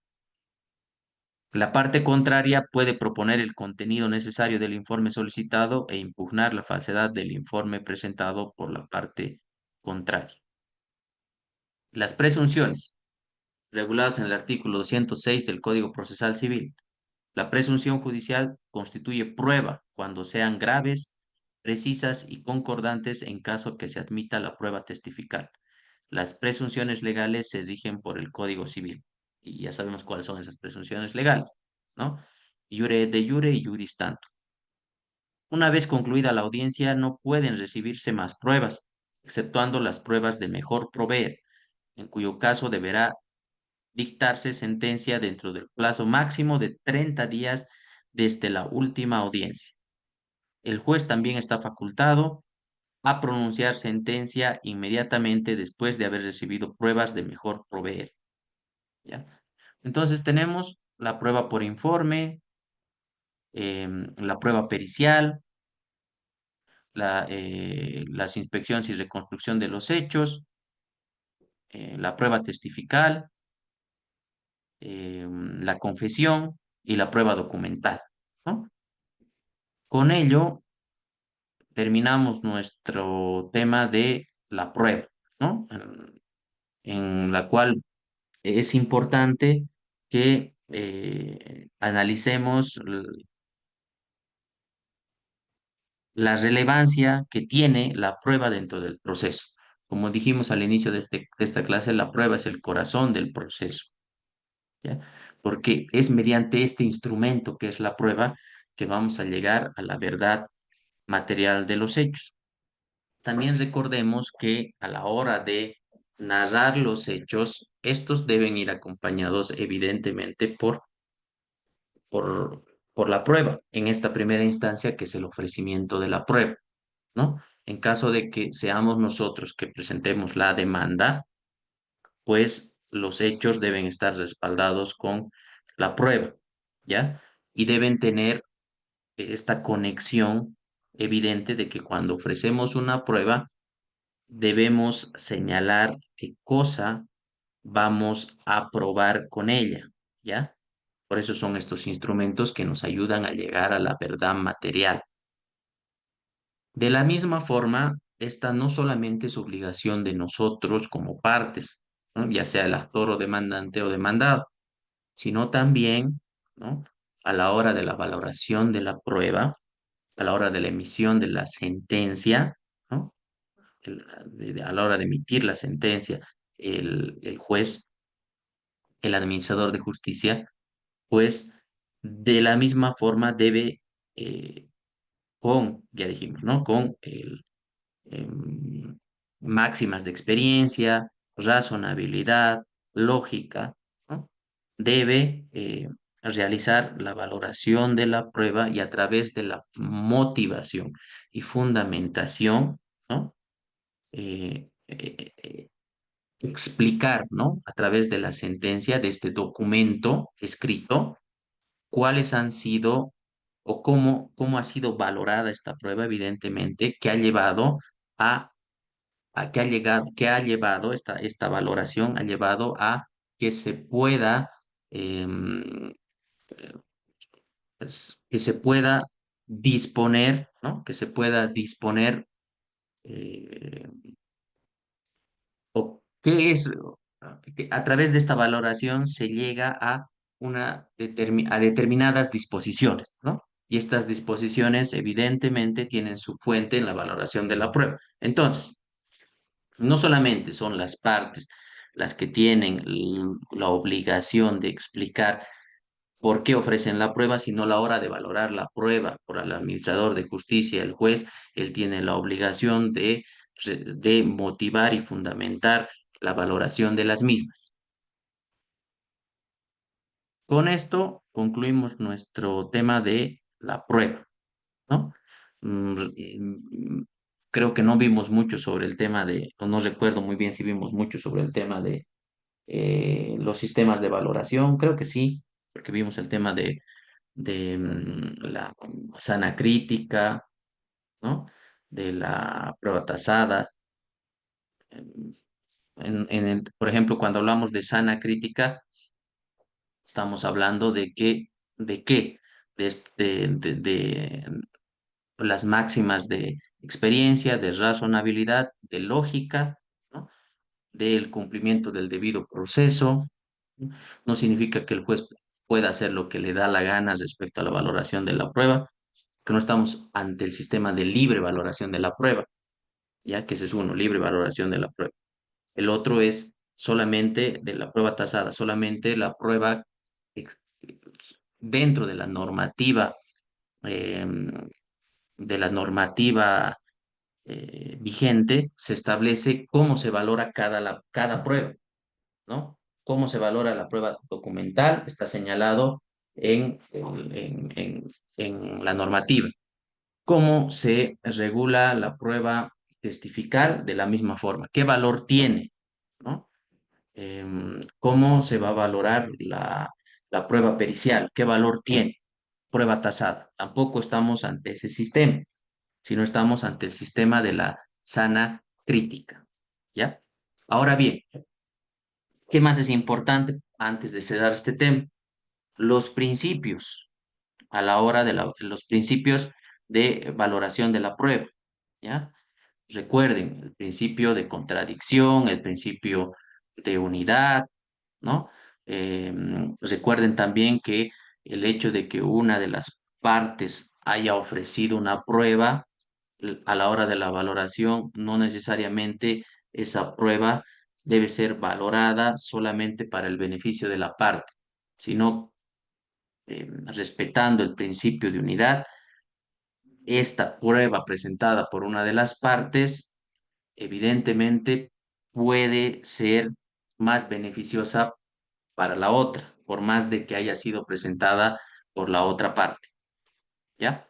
La parte contraria puede proponer el contenido necesario del informe solicitado e impugnar la falsedad del informe presentado por la parte contraria. Las presunciones, reguladas en el artículo 206 del Código Procesal Civil. La presunción judicial constituye prueba cuando sean graves, precisas y concordantes en caso que se admita la prueba testifical. Las presunciones legales se rigen por el Código Civil y ya sabemos cuáles son esas presunciones legales, ¿no? Iure et de jure y juris tanto. Una vez concluida la audiencia, no pueden recibirse más pruebas, exceptuando las pruebas de mejor proveer, en cuyo caso deberá dictarse sentencia dentro del plazo máximo de 30 días desde la última audiencia. El juez también está facultado a pronunciar sentencia inmediatamente después de haber recibido pruebas de mejor proveer. ¿Ya? Entonces tenemos la prueba por informe, la prueba pericial, las inspecciones y reconstrucción de los hechos, la prueba testifical, la confesión y la prueba documental, ¿no? Con ello terminamos nuestro tema de la prueba, ¿no? En la cual es importante que analicemos la relevancia que tiene la prueba dentro del proceso. Como dijimos al inicio de esta clase, la prueba es el corazón del proceso, ¿ya? Porque es mediante este instrumento que es la prueba que vamos a llegar a la verdad material de los hechos. También recordemos que a la hora de narrar los hechos, estos deben ir acompañados evidentemente por, por la prueba, en esta primera instancia que es el ofrecimiento de la prueba, ¿no? En caso de que seamos nosotros que presentemos la demanda, pues los hechos deben estar respaldados con la prueba, ¿ya? Y deben tener esta conexión evidente de que cuando ofrecemos una prueba, debemos señalar qué cosa vamos a probar con ella, ¿ya? Por eso son estos instrumentos que nos ayudan a llegar a la verdad material. De la misma forma, esta no solamente es obligación de nosotros como partes, ¿no? Ya sea el actor o demandante o demandado, sino también, ¿no? A la hora de la valoración de la prueba, a la hora de la emisión de la sentencia, ¿no? A la hora de emitir la sentencia, el juez, el administrador de justicia, pues de la misma forma debe, ya dijimos, ¿no? Con em, máximas de experiencia, razonabilidad, lógica, ¿no? Debe realizar la valoración de la prueba y a través de la motivación y fundamentación, ¿no? Eh, eh, eh, explicar, ¿no? A través de la sentencia, de este documento escrito, cuáles han sido o cómo ha sido valorada esta prueba, evidentemente, que ha llevado que ha llevado esta valoración, ha llevado a que se pueda, em, que se pueda disponer, ¿no? Que se pueda disponer eh, o qué es, que a través de esta valoración se llega a, a determinadas disposiciones, ¿no? Y estas disposiciones evidentemente tienen su fuente en la valoración de la prueba. Entonces, no solamente son las partes las que tienen la obligación de explicar por qué ofrecen la prueba, sino la hora de valorar la prueba por el administrador de justicia, el juez, él tiene la obligación de motivar y fundamentar la valoración de las mismas. Con esto concluimos nuestro tema de la prueba, ¿no? Creo que no vimos mucho sobre el tema de, o no recuerdo muy bien si vimos mucho sobre el tema de los sistemas de valoración, creo que sí, porque vimos el tema de la sana crítica, ¿no? De la prueba tasada. em, por ejemplo, cuando hablamos de sana crítica, estamos hablando ¿de qué? De las máximas de experiencia, de razonabilidad, de lógica, ¿no? Del cumplimiento del debido proceso. No significa que el juez pueda hacer lo que le da la gana respecto a la valoración de la prueba, que no estamos ante el sistema de libre valoración de la prueba, ya que ese es uno, libre valoración de la prueba. El otro es solamente de la prueba tasada, solamente la prueba ex- dentro de la normativa vigente, se establece cómo se valora cada prueba, ¿no? Cómo se valora la prueba documental está señalado en la normativa. Cómo se regula la prueba testifical de la misma forma. ¿Qué valor tiene? ¿No? ¿Cómo se va a valorar la prueba pericial? ¿Qué valor tiene? Prueba tasada. Tampoco estamos ante ese sistema, sino estamos ante el sistema de la sana crítica. ¿Ya? Ahora bien, ¿qué más es importante antes de cerrar este tema? Los principios a la hora de los principios de valoración de la prueba, ¿ya? Recuerden el principio de contradicción, el principio de unidad, ¿no? Recuerden también que el hecho de que una de las partes haya ofrecido una prueba a la hora de la valoración, no necesariamente esa prueba debe ser valorada solamente para el beneficio de la parte, sino respetando el principio de unidad. Esta prueba presentada por una de las partes evidentemente puede ser más beneficiosa para la otra, por más de que haya sido presentada por la otra parte, ¿ya?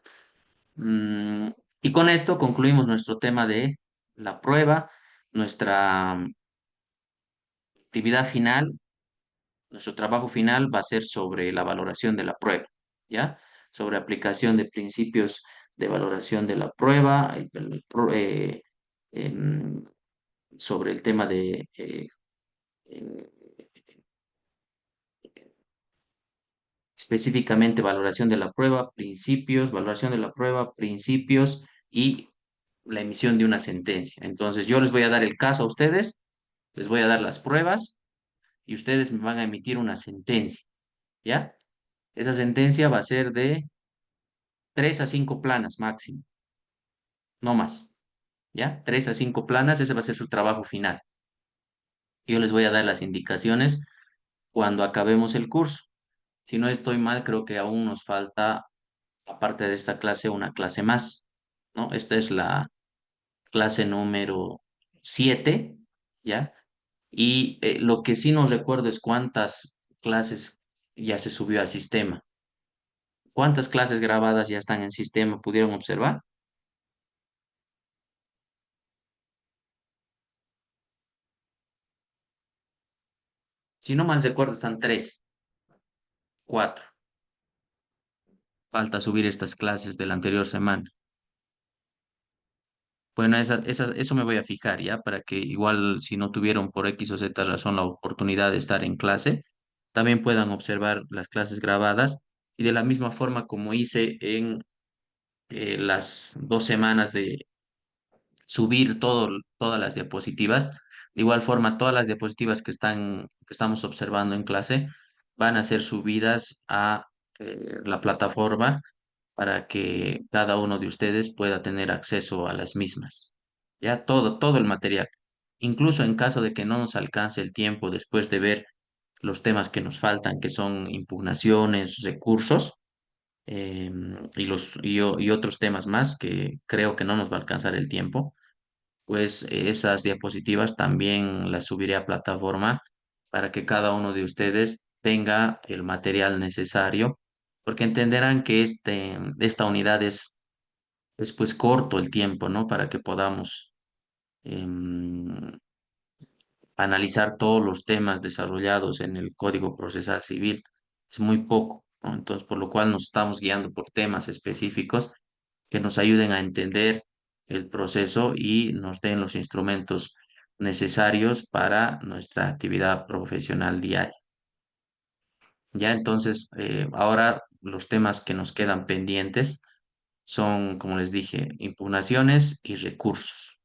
Mm, y con esto concluimos nuestro tema de la prueba, nuestra actividad final, nuestro trabajo final va a ser sobre la valoración de la prueba, ¿ya? Sobre aplicación de principios de valoración de la prueba, em, sobre el tema de eh, específicamente valoración de la prueba, principios y la emisión de una sentencia. Entonces, yo les voy a dar el caso a ustedes, les voy a dar las pruebas y ustedes me van a emitir una sentencia, ¿ya? Esa sentencia va a ser de 3 a 5 planas máximo, no más, ¿ya? 3 a 5 planas, ese va a ser su trabajo final. Yo les voy a dar las indicaciones cuando acabemos el curso. Si no estoy mal, creo que aún nos falta, aparte de esta clase, una clase más, ¿no? Esta es la clase número 7, ¿ya? Y lo que sí no recuerdo es cuántas clases ya se subió al sistema. ¿Cuántas clases grabadas ya están en sistema? ¿Pudieron observar? Si no mal recuerdo, están 3, 4. Falta subir estas clases de la anterior semana. Bueno, eso me voy a fijar, ¿ya? Para que igual si no tuvieron por X o Z razón la oportunidad de estar en clase, también puedan observar las clases grabadas y de la misma forma como hice en las 2 semanas de subir todas las diapositivas. De igual forma, todas las diapositivas que estamos observando en clase van a ser subidas a la plataforma para que cada uno de ustedes pueda tener acceso a las mismas. Ya todo el material. Incluso en caso de que no nos alcance el tiempo después de ver los temas que nos faltan, que son impugnaciones, recursos, y otros temas más que creo que no nos va a alcanzar el tiempo, pues esas diapositivas también las subiré a plataforma para que cada uno de ustedes tenga el material necesario, porque entenderán que esta unidad es pues corto el tiempo, ¿no? Para que podamos em, analizar todos los temas desarrollados en el Código Procesal Civil. Es muy poco, ¿no? Entonces, por lo cual nos estamos guiando por temas específicos que nos ayuden a entender el proceso y nos den los instrumentos necesarios para nuestra actividad profesional diaria. Ya entonces, ahora los temas que nos quedan pendientes son, como les dije, impugnaciones y recursos.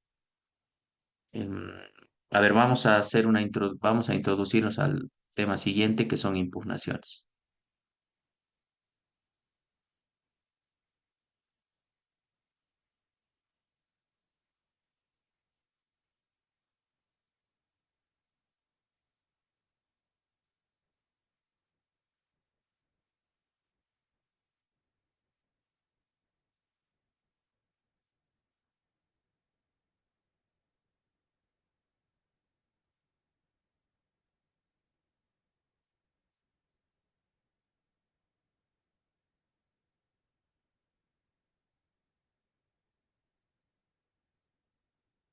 Em, a ver, vamos a introducirnos al tema siguiente, que son impugnaciones.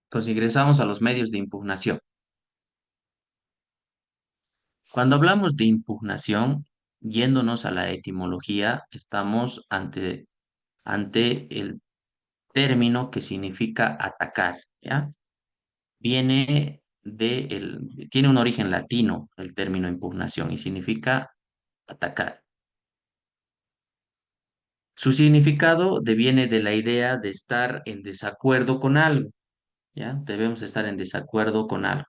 Entonces, ingresamos a los medios de impugnación. Cuando hablamos de impugnación, yéndonos a la etimología, estamos ante el término que significa atacar, ¿ya? Tiene un origen latino el término impugnación y significa atacar. Su significado deviene de la idea de estar en desacuerdo con algo, ¿ya? Debemos estar en desacuerdo con algo.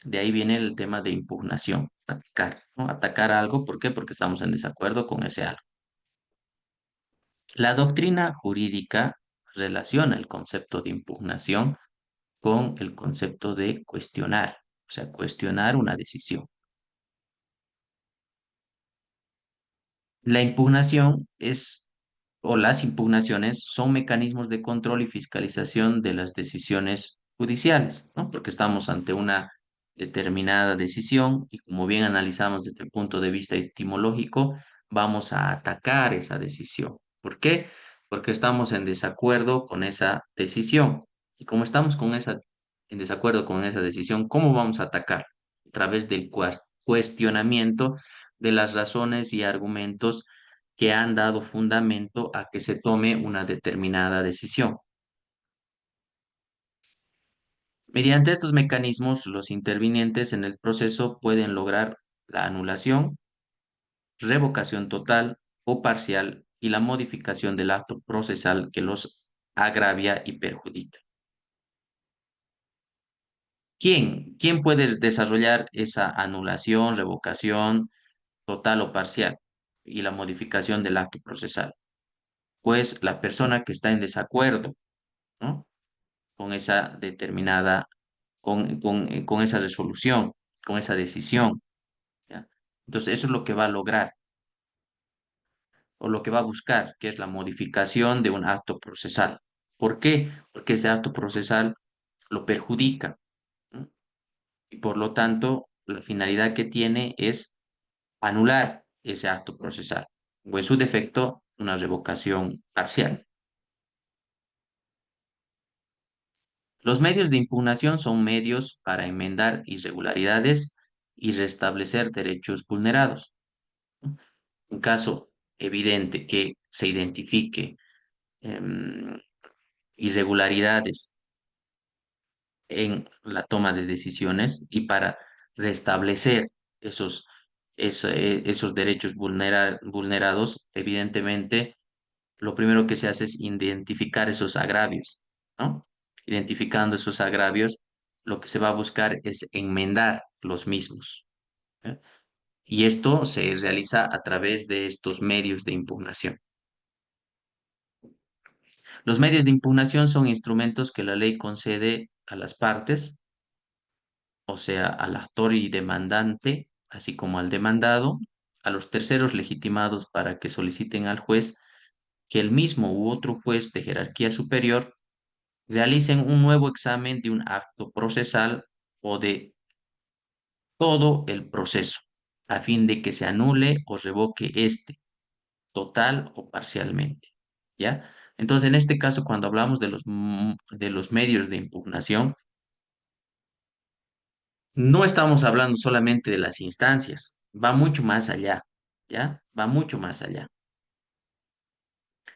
De ahí viene el tema de impugnación, atacar, ¿no? Atacar algo, ¿por qué? Porque estamos en desacuerdo con ese algo. La doctrina jurídica relaciona el concepto de impugnación con el concepto de cuestionar, o sea, cuestionar una decisión. La impugnación o las impugnaciones son mecanismos de control y fiscalización de las decisiones judiciales, ¿no? Porque estamos ante una determinada decisión y como bien analizamos desde el punto de vista etimológico, vamos a atacar esa decisión. ¿Por qué? Porque estamos en desacuerdo con esa decisión. Y como estamos en desacuerdo con esa decisión, ¿cómo vamos a atacar? A través del cuestionamiento de las razones y argumentos que han dado fundamento a que se tome una determinada decisión. Mediante estos mecanismos, los intervinientes en el proceso pueden lograr la anulación, revocación total o parcial y la modificación del acto procesal que los agravia y perjudica. ¿Quién puede desarrollar esa anulación, revocación total o parcial y la modificación del acto procesal? Pues la persona que está en desacuerdo, ¿no? Con esa determinada, con esa resolución, con esa decisión, ¿ya? Entonces, eso es lo que va a lograr o lo que va a buscar, que es la modificación de un acto procesal. ¿Por qué? Porque ese acto procesal lo perjudica, ¿no? Y por lo tanto, la finalidad que tiene es anular ese acto procesal o en su defecto, una revocación parcial. Los medios de impugnación son medios para enmendar irregularidades y restablecer derechos vulnerados. Un caso evidente que se identifique em, irregularidades en la toma de decisiones y para restablecer esos derechos vulnerados, evidentemente lo primero que se hace es identificar esos agravios, ¿no? Identificando esos agravios, lo que se va a buscar es enmendar los mismos, ¿eh? Y esto se realiza a través de estos medios de impugnación. Los medios de impugnación son instrumentos que la ley concede a las partes, o sea, al actor y demandante, así como al demandado, a los terceros legitimados para que soliciten al juez que el mismo u otro juez de jerarquía superior realicen un nuevo examen de un acto procesal o de todo el proceso, a fin de que se anule o revoque este, total o parcialmente. ¿Ya? Entonces, en este caso, cuando hablamos de los medios de impugnación, no estamos hablando solamente de las instancias, va mucho más allá, ¿ya? Va mucho más allá.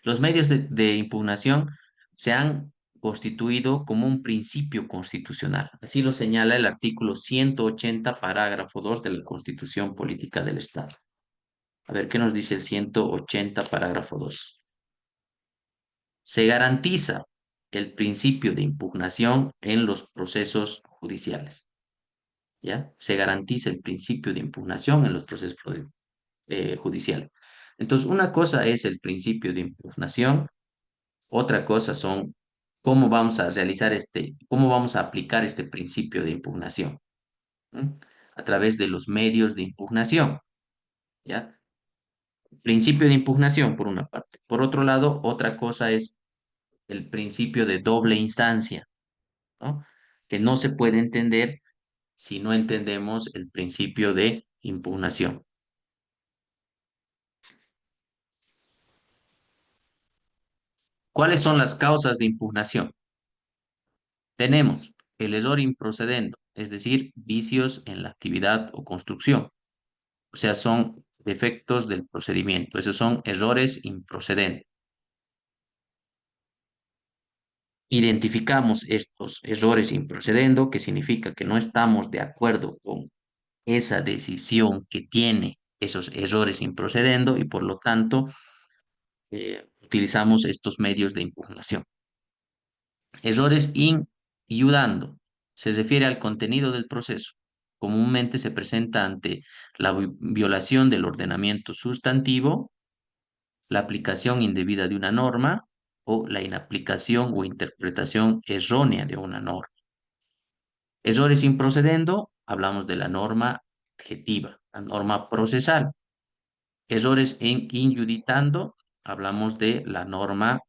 Los medios de impugnación se han constituido como un principio constitucional. Así lo señala el artículo 180, parágrafo 2 de la Constitución Política del Estado. A ver, ¿qué nos dice el 180, parágrafo 2? Se garantiza el principio de impugnación en los procesos judiciales. ¿Ya? Se garantiza el principio de impugnación en los procesos judiciales. Entonces, una cosa es el principio de impugnación, otra cosa son cómo vamos a realizar cómo vamos a aplicar este principio de impugnación, ¿m? A través de los medios de impugnación, ¿ya? Principio de impugnación, por una parte. Por otro lado, otra cosa es el principio de doble instancia, ¿no? Que no se puede entender si no entendemos el principio de impugnación. ¿Cuáles son las causas de impugnación? Tenemos el error improcedendo, es decir, vicios en la actividad o construcción. O sea, son defectos del procedimiento. Esos son errores improcedentes. Identificamos estos errores improcedendo, que significa que no estamos de acuerdo con esa decisión que tiene esos errores improcedendo y por lo tanto utilizamos estos medios de impugnación. Errores iudando se refiere al contenido del proceso. Comúnmente se presenta ante la violación del ordenamiento sustantivo, la aplicación indebida de una norma o la inaplicación o interpretación errónea de una norma. Errores improcedendo, hablamos de la norma adjetiva, la norma procesal. Errores en injudicando, hablamos de la norma,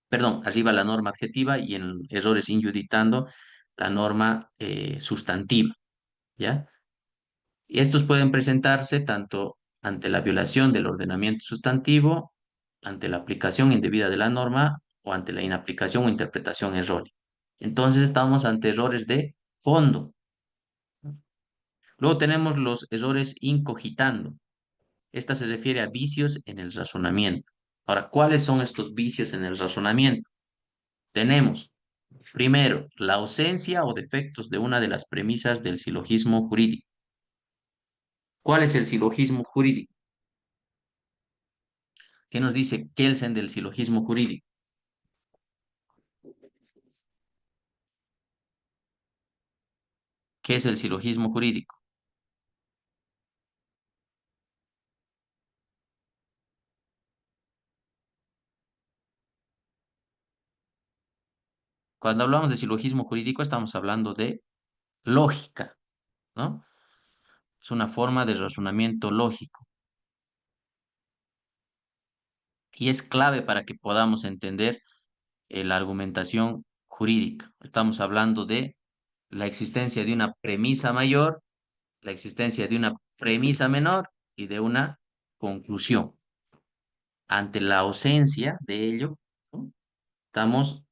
perdón, arriba la norma adjetiva y en errores injudicando la norma sustantiva, ¿ya? Y estos pueden presentarse tanto ante la violación del ordenamiento sustantivo, ante la aplicación indebida de la norma o ante la inaplicación o interpretación errónea. Entonces estamos ante errores de fondo. Luego tenemos los errores incogitando. Esta se refiere a vicios en el razonamiento. Ahora, ¿cuáles son estos vicios en el razonamiento? Tenemos, primero, la ausencia o defectos de una de las premisas del silogismo jurídico. ¿Cuál es el silogismo jurídico? ¿Qué nos dice Kelsen del silogismo jurídico? ¿Qué es el silogismo jurídico? Cuando hablamos de silogismo jurídico estamos hablando de lógica, ¿no? Es una forma de razonamiento lógico y es clave para que podamos entender la argumentación jurídica. Estamos hablando de la existencia de una premisa mayor, la existencia de una premisa menor y de una conclusión. Ante la ausencia de ello, ¿no? Estamos,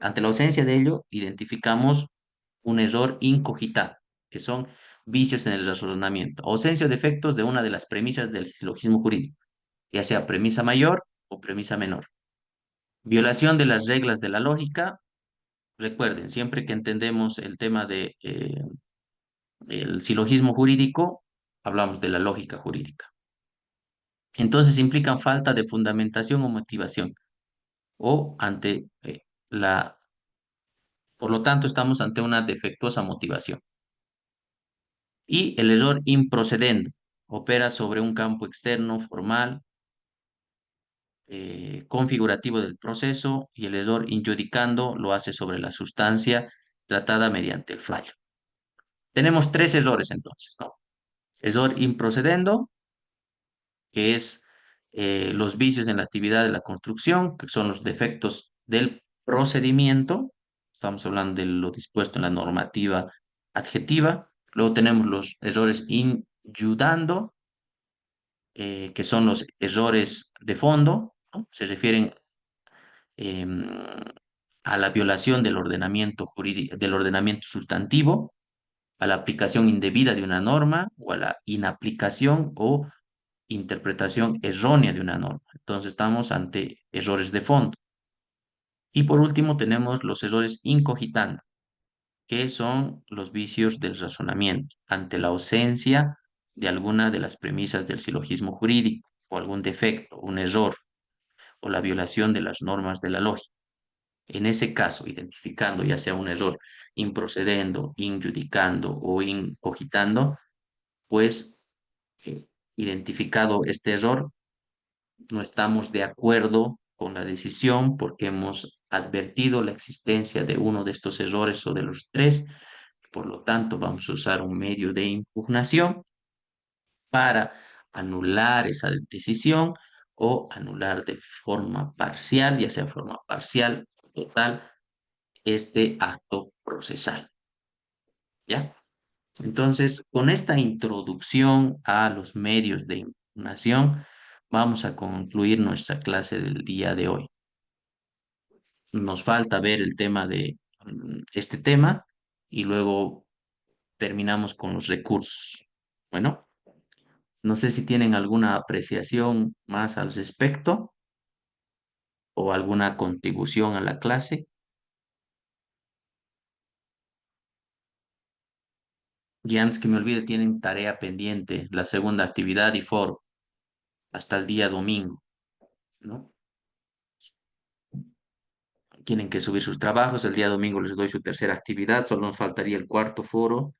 ante la ausencia de ello, identificamos un error incogitado, que son vicios en el razonamiento, ausencia o defectos de una de las premisas del silogismo jurídico, ya sea premisa mayor o premisa menor. Violación de las reglas de la lógica. Recuerden, siempre que entendemos el tema de el silogismo jurídico, hablamos de la lógica jurídica. Entonces implican falta de fundamentación o motivación, o ante por lo tanto, estamos ante una defectuosa motivación. Y el error improcedendo opera sobre un campo externo, formal, configurativo del proceso, y el error injudicando lo hace sobre la sustancia tratada mediante el fallo. Tenemos tres errores entonces, ¿no? Error improcedendo, que es los vicios en la actividad de la construcción, que son los defectos del procedimiento. Estamos hablando de lo dispuesto en la normativa adjetiva. Luego tenemos los errores injudando, que son los errores de fondo, ¿no? Se refieren em, a la violación del ordenamiento jurídico, del ordenamiento sustantivo, a la aplicación indebida de una norma o a la inaplicación o interpretación errónea de una norma. Entonces estamos ante errores de fondo. Y por último tenemos los errores incogitando, que son los vicios del razonamiento ante la ausencia de alguna de las premisas del silogismo jurídico o algún defecto, un error o la violación de las normas de la lógica. En ese caso, identificando ya sea un error improcedendo, injudicando o incogitando, pues eh, identificado este error, no estamos de acuerdo con la decisión porque hemos advertido la existencia de uno de estos errores o de los tres. Por lo tanto, vamos a usar un medio de impugnación para anular esa decisión o anular de forma parcial, ya sea forma parcial o total, este acto procesal. ¿Ya? Entonces, con esta introducción a los medios de impugnación, vamos a concluir nuestra clase del día de hoy. Nos falta ver el tema de este tema y luego terminamos con los recursos. Bueno, no sé si tienen alguna apreciación más al respecto o alguna contribución a la clase. Y antes que me olvide, tienen tarea pendiente, la segunda actividad y foro, hasta el día domingo, ¿no? Tienen que subir sus trabajos, el día domingo les doy su tercera actividad, solo nos faltaría el cuarto foro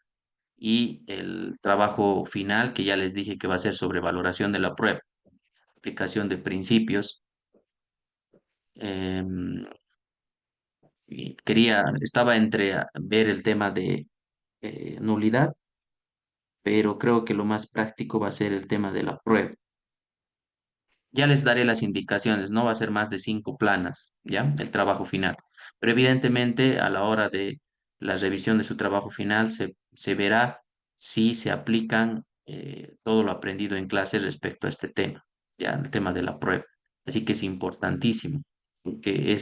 y el trabajo final, que ya les dije que va a ser sobre valoración de la prueba, aplicación de principios. Em, y estaba entre ver el tema de nulidad, pero creo que lo más práctico va a ser el tema de la prueba. Ya les daré las indicaciones, no va a ser más de 5 planas, ¿ya? El trabajo final. Pero evidentemente a la hora de la revisión de su trabajo final se verá si se aplican todo lo aprendido en clase respecto a este tema, ¿ya? El tema de la prueba. Así que es importantísimo, porque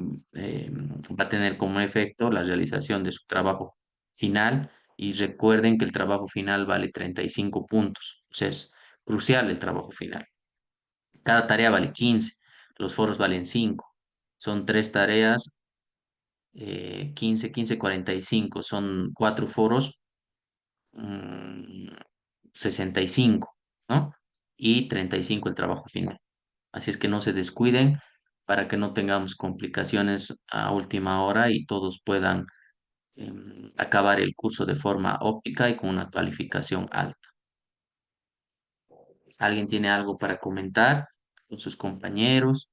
va a tener como efecto la realización de su trabajo final y recuerden que el trabajo final vale 35 puntos. O sea, es crucial el trabajo final. Cada tarea vale 15, los foros valen 5. Son tres tareas, 15, 15, 45. Son cuatro foros, mm, 65, ¿no? Y 35 el trabajo final. Así es que no se descuiden para que no tengamos complicaciones a última hora y todos puedan acabar el curso de forma óptima y con una calificación alta. ¿Alguien tiene algo para comentar con sus compañeros?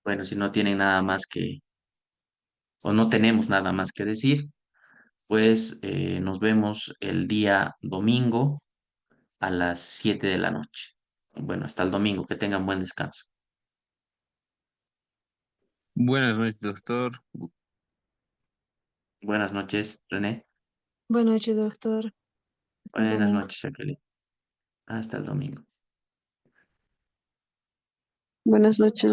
Bueno, si no tienen nada más o no tenemos nada más que decir, pues nos vemos el día domingo a las 7 de la noche. Bueno, hasta el domingo, que tengan buen descanso. Buenas noches, doctor. Buenas noches, René. Buenas noches, doctor. Hasta el Buenas domingo. noches, Jacqueline. Hasta el domingo. Buenas noches.